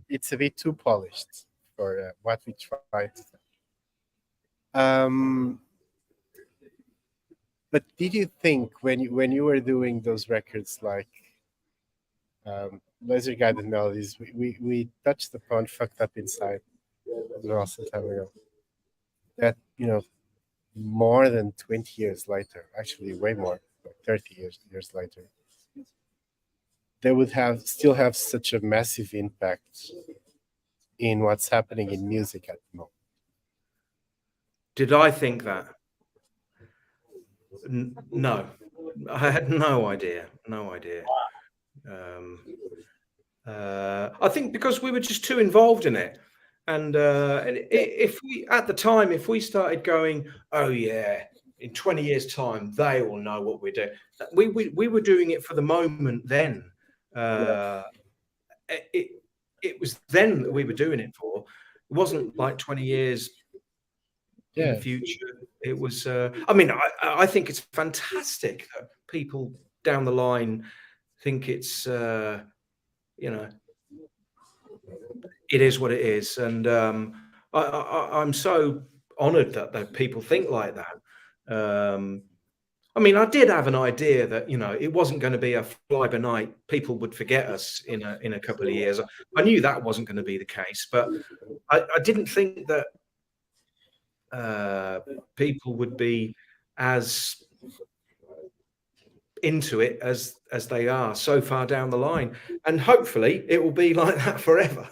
it's a bit too polished for what we try to do. Um, but did you think when you were doing those records like laser guided melodies, we touched upon fucked up inside as well some time ago. That more than 20 years later, actually way more, like 30 years later, they would still have such a massive impact in what's happening in music at the moment. Did I think that? No, I had no idea. No idea. I think because we were just too involved in it. And if we, at the time, if we started going, oh yeah, in 20 years' time, they will know what we're doing. We were doing it for the moment then. It was then that we were doing it for. It wasn't like 20 years in the future. It was, I mean, I think it's fantastic that people down the line think it's, it is what it is. And I'm so honored that people think like that. I mean, I did have an idea that, it wasn't going to be a fly by night. People would forget us in a couple of years. I knew that wasn't going to be the case, but I didn't think that people would be as into it as they are so far down the line, and hopefully it will be like that forever.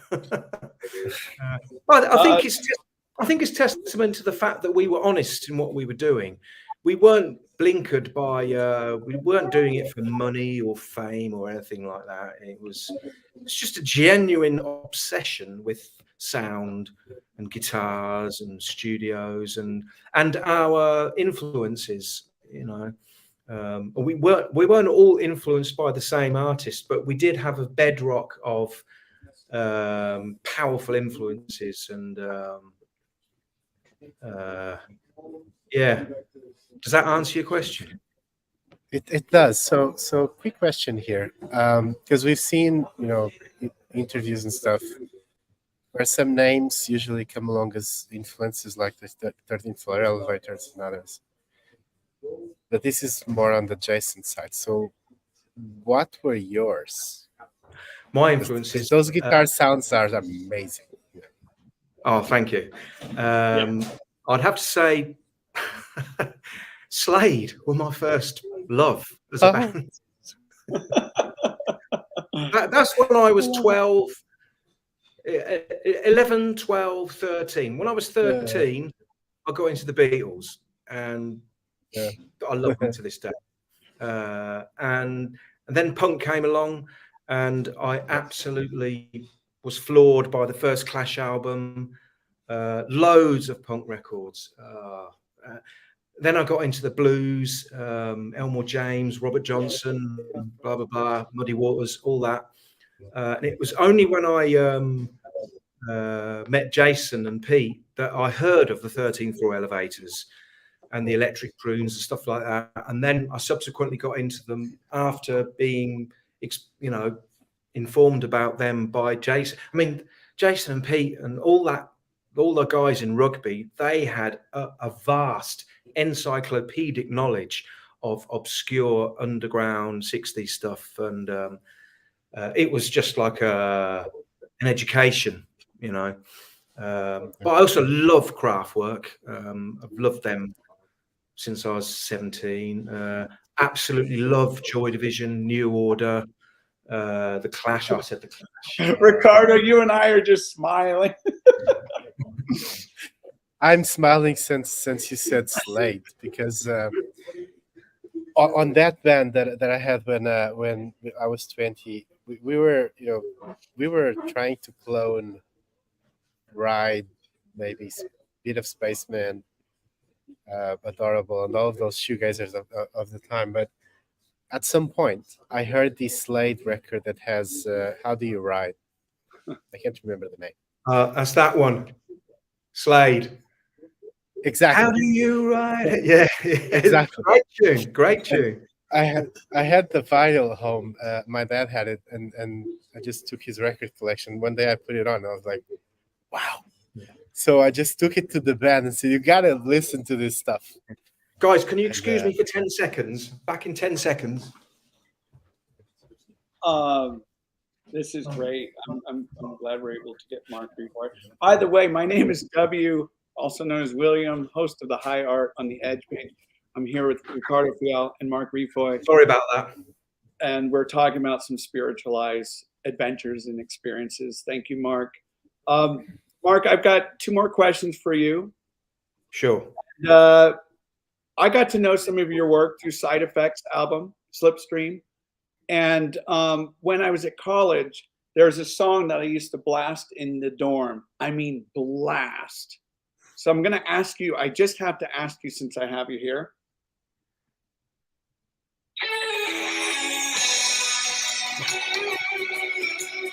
I think it's testament to the fact that we were honest in what we were doing. We weren't blinkered by we weren't doing it for money or fame or anything like that. It's just a genuine obsession with sound and guitars and studios and our influences. We weren't all influenced by the same artist, but we did have a bedrock of powerful influences. And yeah, does that answer your question? It does. So quick question here, because we've seen interviews and stuff where some names usually come along as influences, like the 13th floor elevators and others. But this is more on the Jason side. So what were yours? My influences. Those guitar sounds are amazing. Oh, thank you. I'd have to say Slade were my first love as a band. That's when I was 12, 11, 12, 13. When I was 13, I got into the Beatles, and I love them to this day. And then punk came along, and I absolutely was floored by the first Clash album, loads of punk records. Then I got into the blues, Elmore James, Robert Johnson, blah, blah, blah, Muddy Waters, all that. And it was only when I met Jason and Pete that I heard of the 13th floor elevators and the electric prunes and stuff like that. And then I subsequently got into them after being, informed about them by Jason. I mean, Jason and Pete and all the guys in rugby, they had a vast encyclopedic knowledge of obscure underground 60s stuff. And it was just like an education, But I also love Kraftwerk. I've loved them since I was 17. Absolutely love Joy Division, New Order, the Clash. I said the Clash. Ricardo, you and I are just smiling. I'm smiling since you said Slade, because on that band that I had when I was 20, we were trying to clone Ride, maybe bit of Spaceman, Adorable, and all of those shoegazers of the time. But at some point, I heard this Slade record that has How Do You Ride? I can't remember the name. That's that one. Slade. Exactly. How do you write it? Yeah, Exactly. Great tune. Great tune. I had the vinyl at home. My dad had it, and I just took his record collection. One day I put it on. I was like, wow. Yeah. So I just took it to the band and said, you gotta listen to this stuff. Guys, can you excuse me for 10 seconds? Back in 10 seconds. This is great. I'm glad we're able to get Mark Rifoy. By the way, my name is W, also known as William, host of the High Art on the Edge page. I'm here with Ricardo Fiel and Mark Rifoy. Sorry about that. And we're talking about some spiritualized adventures and experiences. Thank you, Mark. Mark, I've got 2 more questions for you. Sure. I got to know some of your work through Side Effects album, Slipstream. And when I was at college, there's a song that I used to blast in the dorm. I mean, blast. So I'm going to ask you, I just have to ask you since I have you here.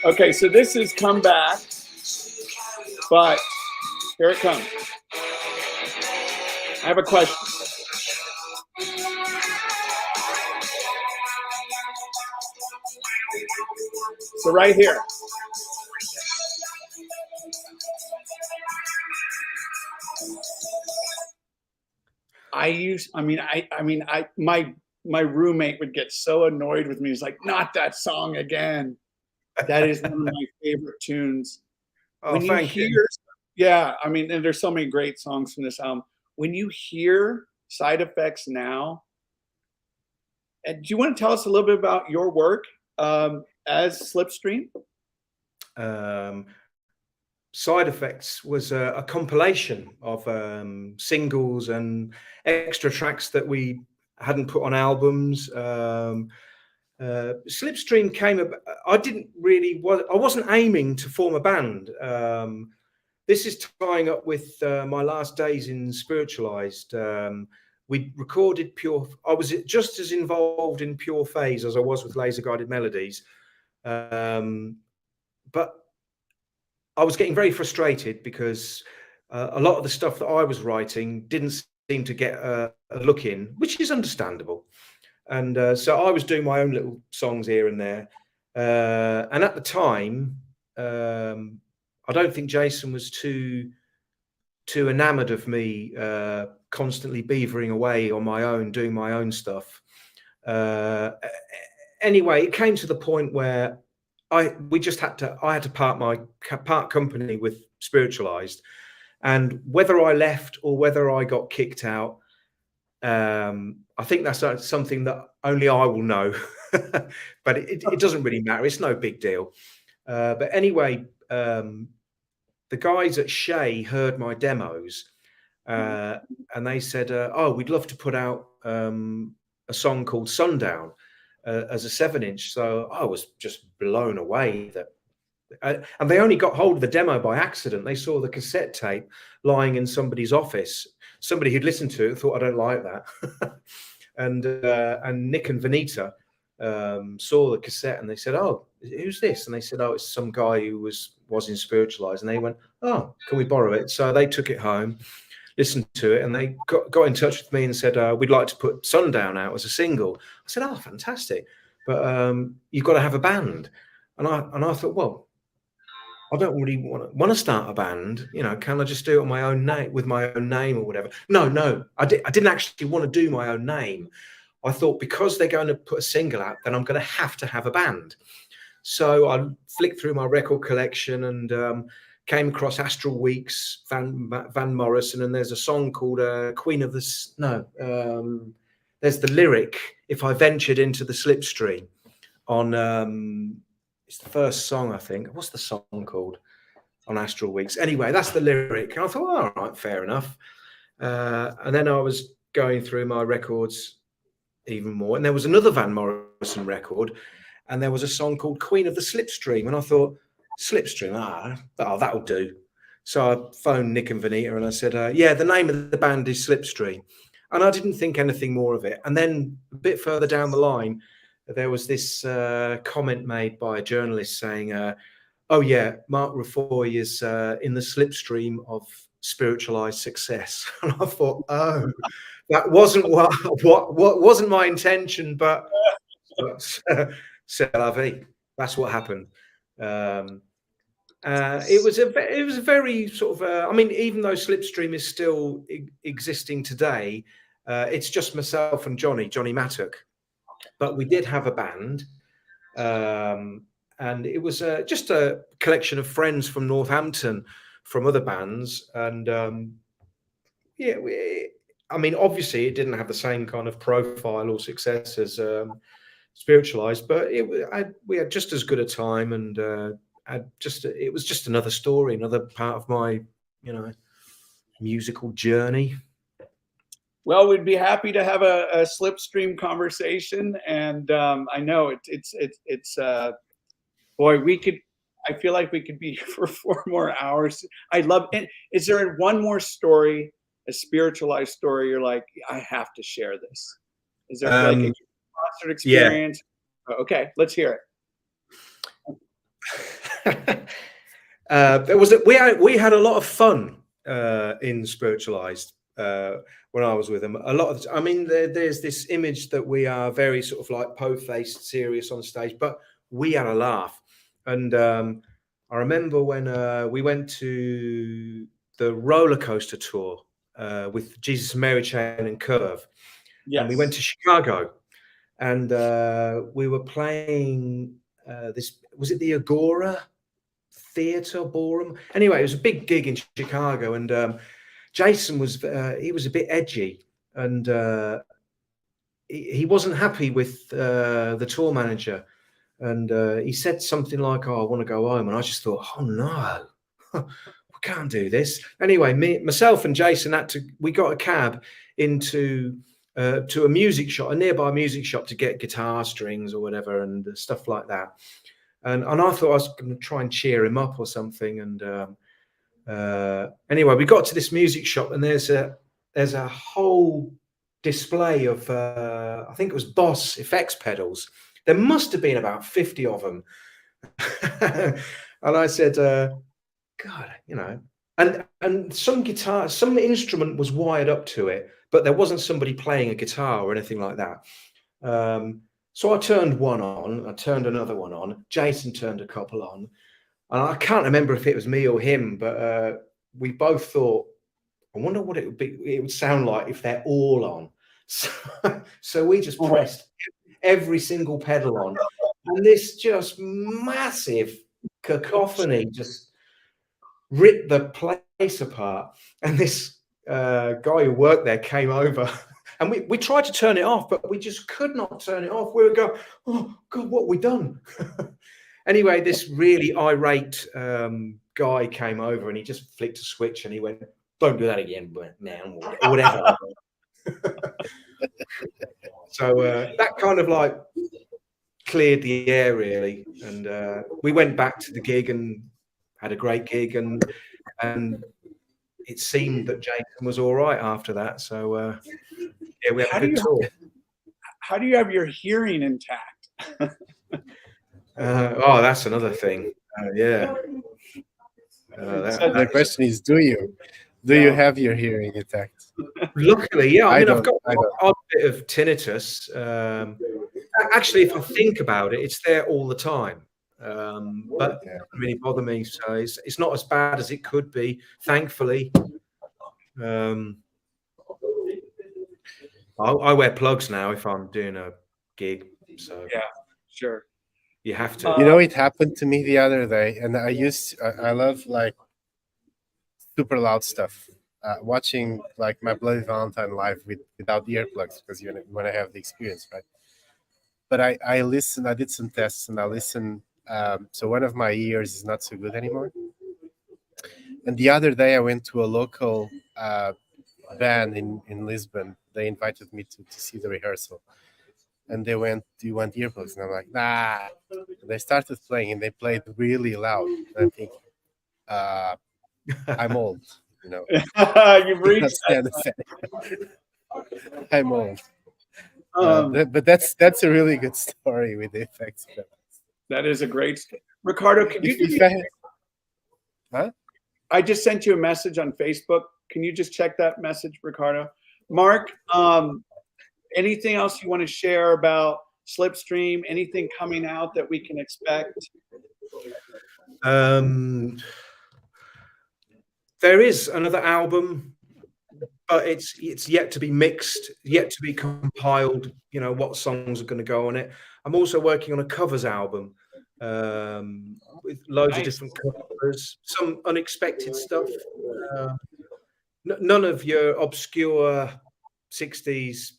Okay, so this is Come Back, but here it comes. I have a question. So right here. My roommate would get so annoyed with me. He's like, not that song again. That is one of my favorite tunes. Oh, when you hear, yeah, I mean, and there's so many great songs from this album. When you hear Side Effects now, and do you want to tell us a little bit about your work as Slipstream? Side Effects was a compilation of singles and extra tracks that we hadn't put on albums. Slipstream came about. I wasn't aiming to form a band. This is tying up with my last days in Spiritualized. We recorded Pure. I was just as involved in Pure Phase as I was with Laser Guided Melodies, but I was getting very frustrated because a lot of the stuff that I was writing didn't seem to get a look in, which is understandable. And so I was doing my own little songs here and there. And at the time, I don't think Jason was too enamored of me constantly beavering away on my own, doing my own stuff. Anyway, it came to the point where I had to part company with Spiritualized, and whether I left or whether I got kicked out, I think that's something that only I will know. But it doesn't really matter. It's no big deal. But anyway, the guys at Shea heard my demos, and they said, "Oh, we'd love to put out a song called Sundown as a 7-inch." So I was just blown away that. And they only got hold of the demo by accident. They saw the cassette tape lying in somebody's office. Somebody who'd listened to it thought, I don't like that. And Nick and Vanita saw the cassette and they said, "Oh, who's this?" And they said, "Oh, it's some guy who was in Spiritualized." And they went, "Oh, can we borrow it?" So they took it home, listened to it, and they got in touch with me and said, "We'd like to put Sundown out as a single." I said, "Oh, fantastic. But you've got to have a band." And I thought, well, I don't really want to start a band. You know, can I just do it on my own name, with my own name or whatever? No, I didn't actually want to do my own name. I thought because they're going to put a single out, then I'm going to have a band. So I flicked through my record collection and came across Astral Weeks, Van Morrison, and there's a song called Queen of the Snow. There's the lyric, "If I ventured into the slipstream," on it's the first song, I think. What's the song called on Astral Weeks? Anyway, that's the lyric. And I thought, all right, fair enough. And then I was going through my records even more. And there was another Van Morrison record. And there was a song called Queen of the Slipstream. And I thought, Slipstream, that'll do. So I phoned Nick and Vanita and I said, yeah, the name of the band is Slipstream. And I didn't think anything more of it. And then a bit further down the line, there was this comment made by a journalist saying, Oh yeah, Mark Rafoy is in the slipstream of spiritualized success, and I thought, oh, that wasn't what wasn't my intention, but c'est la vie. That's what happened. It was a very sort of I mean, even though Slipstream is still existing today, it's just myself and Johnny Mattock, but we did have a band, and it was just a collection of friends from Northampton, from other bands, and yeah, I mean, obviously, it didn't have the same kind of profile or success as Spiritualized, but we had just as good a time, and it was just another story, another part of my, you know, musical journey. Well, we'd be happy to have a slipstream conversation, and I know it's boy, I feel like we could be here for 4 more hours. I love it. Is there one more story, a spiritualized story, you're like, I have to share this? Is there like a concert experience? Yeah. Okay, let's hear it. We had a lot of fun in Spiritualized when I was with them. A lot of, I mean, there's this image that we are very sort of like po-faced, serious on stage, but we had a laugh. And I remember when we went to the roller coaster tour with Jesus and Mary Chain and Curve. Yes. And we went to Chicago, and we were playing this, was it the Agora Theatre Ballroom? Anyway, it was a big gig in Chicago, and Jason was, he was a bit edgy, and he wasn't happy with the tour manager. And he said something like, "Oh, I want to go home." And I just thought, "Oh no, we can't do this." Anyway, myself and Jason we got a cab into to a music shop, a nearby music shop, to get guitar strings or whatever and stuff like that. And I thought I was going to try and cheer him up or something. And anyway, we got to this music shop, and there's a whole display of I think it was Boss effects pedals. There must have been about 50 of them. And I said, God, you know, and some guitar, some instrument was wired up to it, but there wasn't somebody playing a guitar or anything like that. So I turned one on, I turned another one on, Jason turned a couple on, and I can't remember if it was me or him, but we both thought, I wonder what it would sound like if they're all on. So we just pressed every single pedal on, and this just massive cacophony just ripped the place apart. And this guy who worked there came over, and we tried to turn it off, but we just could not turn it off. We would go, "Oh God, what have we done?" Anyway, this really irate guy came over, and he just flicked a switch, and he went, "Don't do that again, man," or whatever. So that kind of like cleared the air, really, and we went back to the gig and had a great gig, and it seemed that Jason was all right after that. So yeah, we had a good tour. How do you have your hearing intact? Oh, that's another thing. Yeah. The question is, do you have your hearing intact? Luckily, yeah. I mean, I've got a bit of tinnitus. Actually, if I think about it, it's there all the time. But it doesn't really bother me. So it's not as bad as it could be, thankfully. I wear plugs now if I'm doing a gig. So yeah, sure. You have to. You know, it happened to me the other day, and I love like super loud stuff. Watching like My Bloody Valentine live without earplugs, because you want to have the experience, right? But I listened. I did some tests, and I listened. So one of my ears is not so good anymore. And the other day, I went to a local band in Lisbon. They invited me to see the rehearsal, and they went, "Do you want earplugs?" And I'm like, "Nah." And they started playing, and they played really loud. And I think I'm old. You know, you've reached I'm old. But that's a really good story with the effects. That is a great story. Ricardo, could you do me? Huh? I just sent you a message on Facebook. Can you just check that message, Ricardo? Mark, anything else you want to share about Slipstream? Anything coming out that we can expect? There is another album, but it's yet to be mixed, yet to be compiled. You know what songs are going to go on it. I'm also working on a covers album with loads of different covers, some unexpected stuff. None of your obscure 60s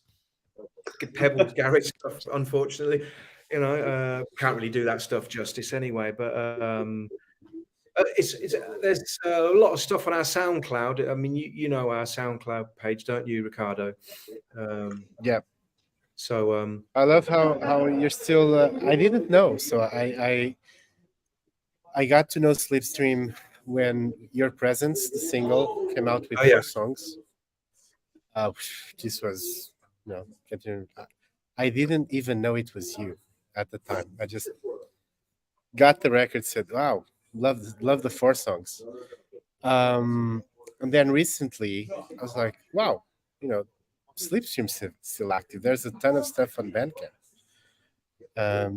pebbles garage stuff, unfortunately. You know, can't really do that stuff justice anyway. But there's a lot of stuff on our SoundCloud. I mean, you know our SoundCloud page, don't you, Ricardo? Yeah. So I love how you're still. I didn't know, so I got to know Slipstream when Your Presence, the single, came out with 4 songs. This was I didn't even know it was you at the time. I just got the record, said, "Wow, love the 4 songs." And then recently, I was like, "Wow, Slipstream's still active. There's a ton of stuff on Bandcamp."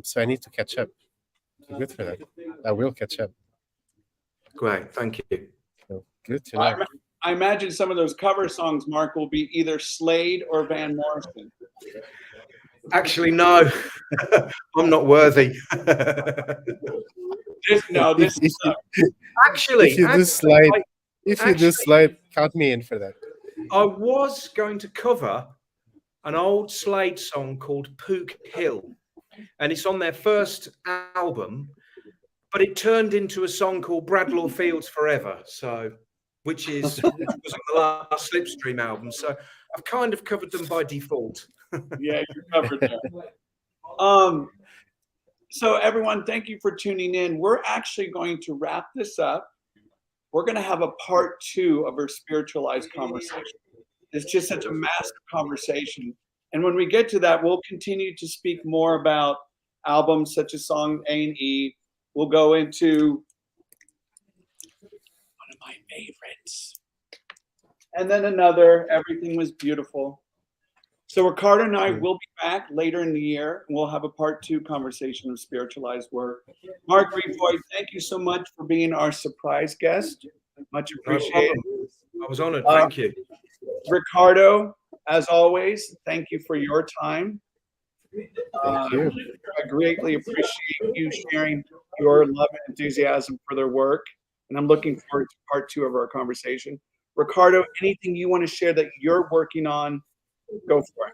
So I need to catch up. So good for that. I will catch up. Great, thank you. So good to know. I imagine some of those cover songs, Mark, will be either Slade or Van Morrison. Actually, no, I'm not worthy. Actually, if you do slide, count me in for that. I was going to cover an old Slade song called Pook Hill, and it's on their first album, but it turned into a song called Bradlaugh Fields Forever, which was on the last Slipstream album. So I've kind of covered them by default. Yeah, you covered them. So everyone, thank you for tuning in. We're actually going to wrap this up. We're going to have a part 2 of our spiritualized conversation. It's just such a massive conversation. And when we get to that, we'll continue to speak more about albums such as Song A and E. We'll go into one of my favorites. And then another, Everything Was Beautiful. So Ricardo and I will be back later in the year, and we'll have a part 2 conversation of spiritualized work. Mark Revoy, thank you so much for being our surprise guest. Much appreciated. I was honored. Thank you. Ricardo, as always, thank you for your time. Thank you. I greatly appreciate you sharing your love and enthusiasm for their work, and I'm looking forward to part 2 of our conversation. Ricardo, anything you want to share that you're working on? Go for it.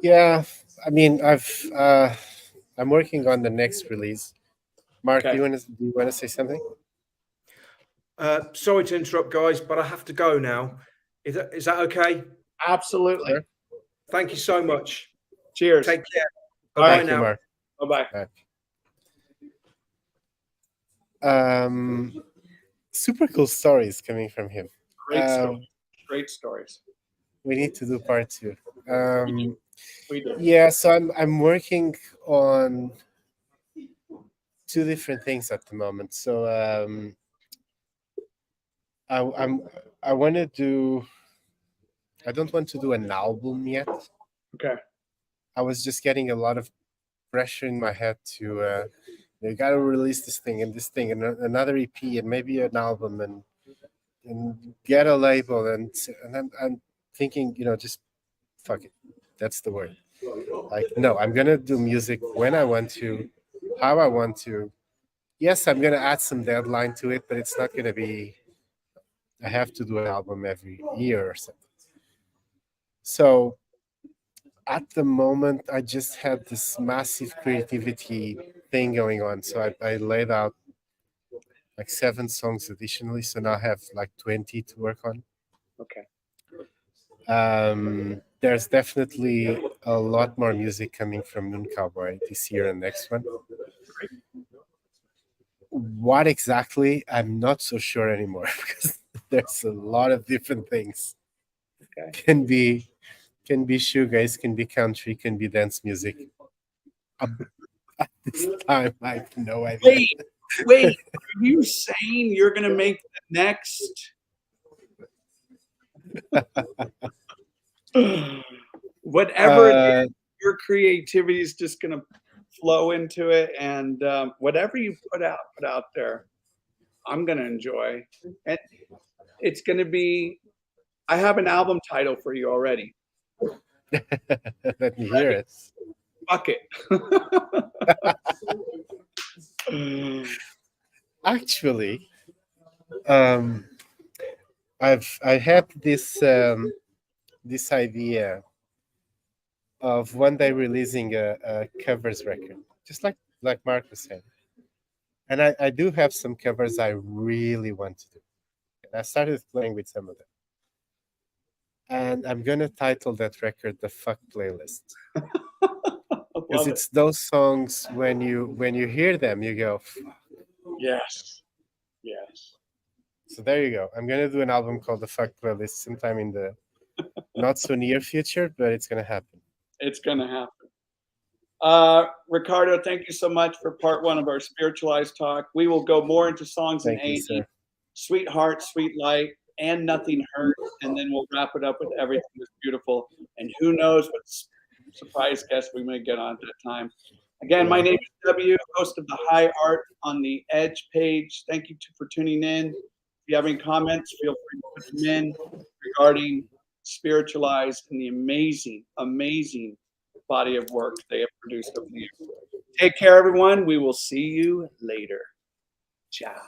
Yeah, I mean, I'm working on the next release. Mark, Okay. do you want to say something? Sorry to interrupt, guys, but I have to go now. Is that okay? Absolutely. Sure. Thank you so much. Cheers. Take care. Bye now. Mark. Bye-bye. Super cool stories coming from him. Great stories. We need to do part 2. We do. Yeah, so I'm working on 2 different things at the moment. So I don't want to do an album yet. Okay. I was just getting a lot of pressure in my head to you got to release this thing and another EP and maybe an album and get a label and I'm thinking, just fuck it. That's the word. Like, no, I'm gonna do music when I want to, how I want to. Yes, I'm gonna add some deadline to it, but it's not gonna be I have to do an album every year or something. So at the moment, I just had this massive creativity thing going on. So I laid out like 7 songs additionally. So now I have like 20 to work on. Okay. There's definitely a lot more music coming from Moon Cowboy this year and next one. What exactly, I'm not so sure anymore because there's a lot of different things. Okay. Can be shoegaze, can be country, can be dance music. This time, I have no idea. Wait, are you saying you're gonna make the next whatever it is, your creativity is just gonna flow into it, and whatever you put out there, I'm gonna enjoy. And it's gonna be I have an album title for you already. Let me hear it. Fuck it. Actually, I had this idea of one day releasing a covers record, just like Mark was saying. And I do have some covers I really want to do. And I started playing with some of them. And I'm gonna title that record the Fuck Playlist. Because it's those songs when you hear them, you go, fuck. Yes. So there you go. I'm gonna do an album called the Fuck Playlist sometime in the not so near future, but it's gonna happen. It's gonna happen. Ricardo, thank you so much for part one of our Spiritualized talk. We will go more into songs in Thank you, A&E, sir. Sweetheart, Sweet Light, and Nothing Hurts, and then we'll wrap it up with Everything is Beautiful. And who knows what surprise guests we may get on at that time. Again, my name is W, host of the High Art on the Edge page. Thank you for tuning in. If you have any comments, feel free to put them in regarding Spiritualized and the amazing, amazing body of work they have produced over the years. Take care, everyone. We will see you later. Ciao.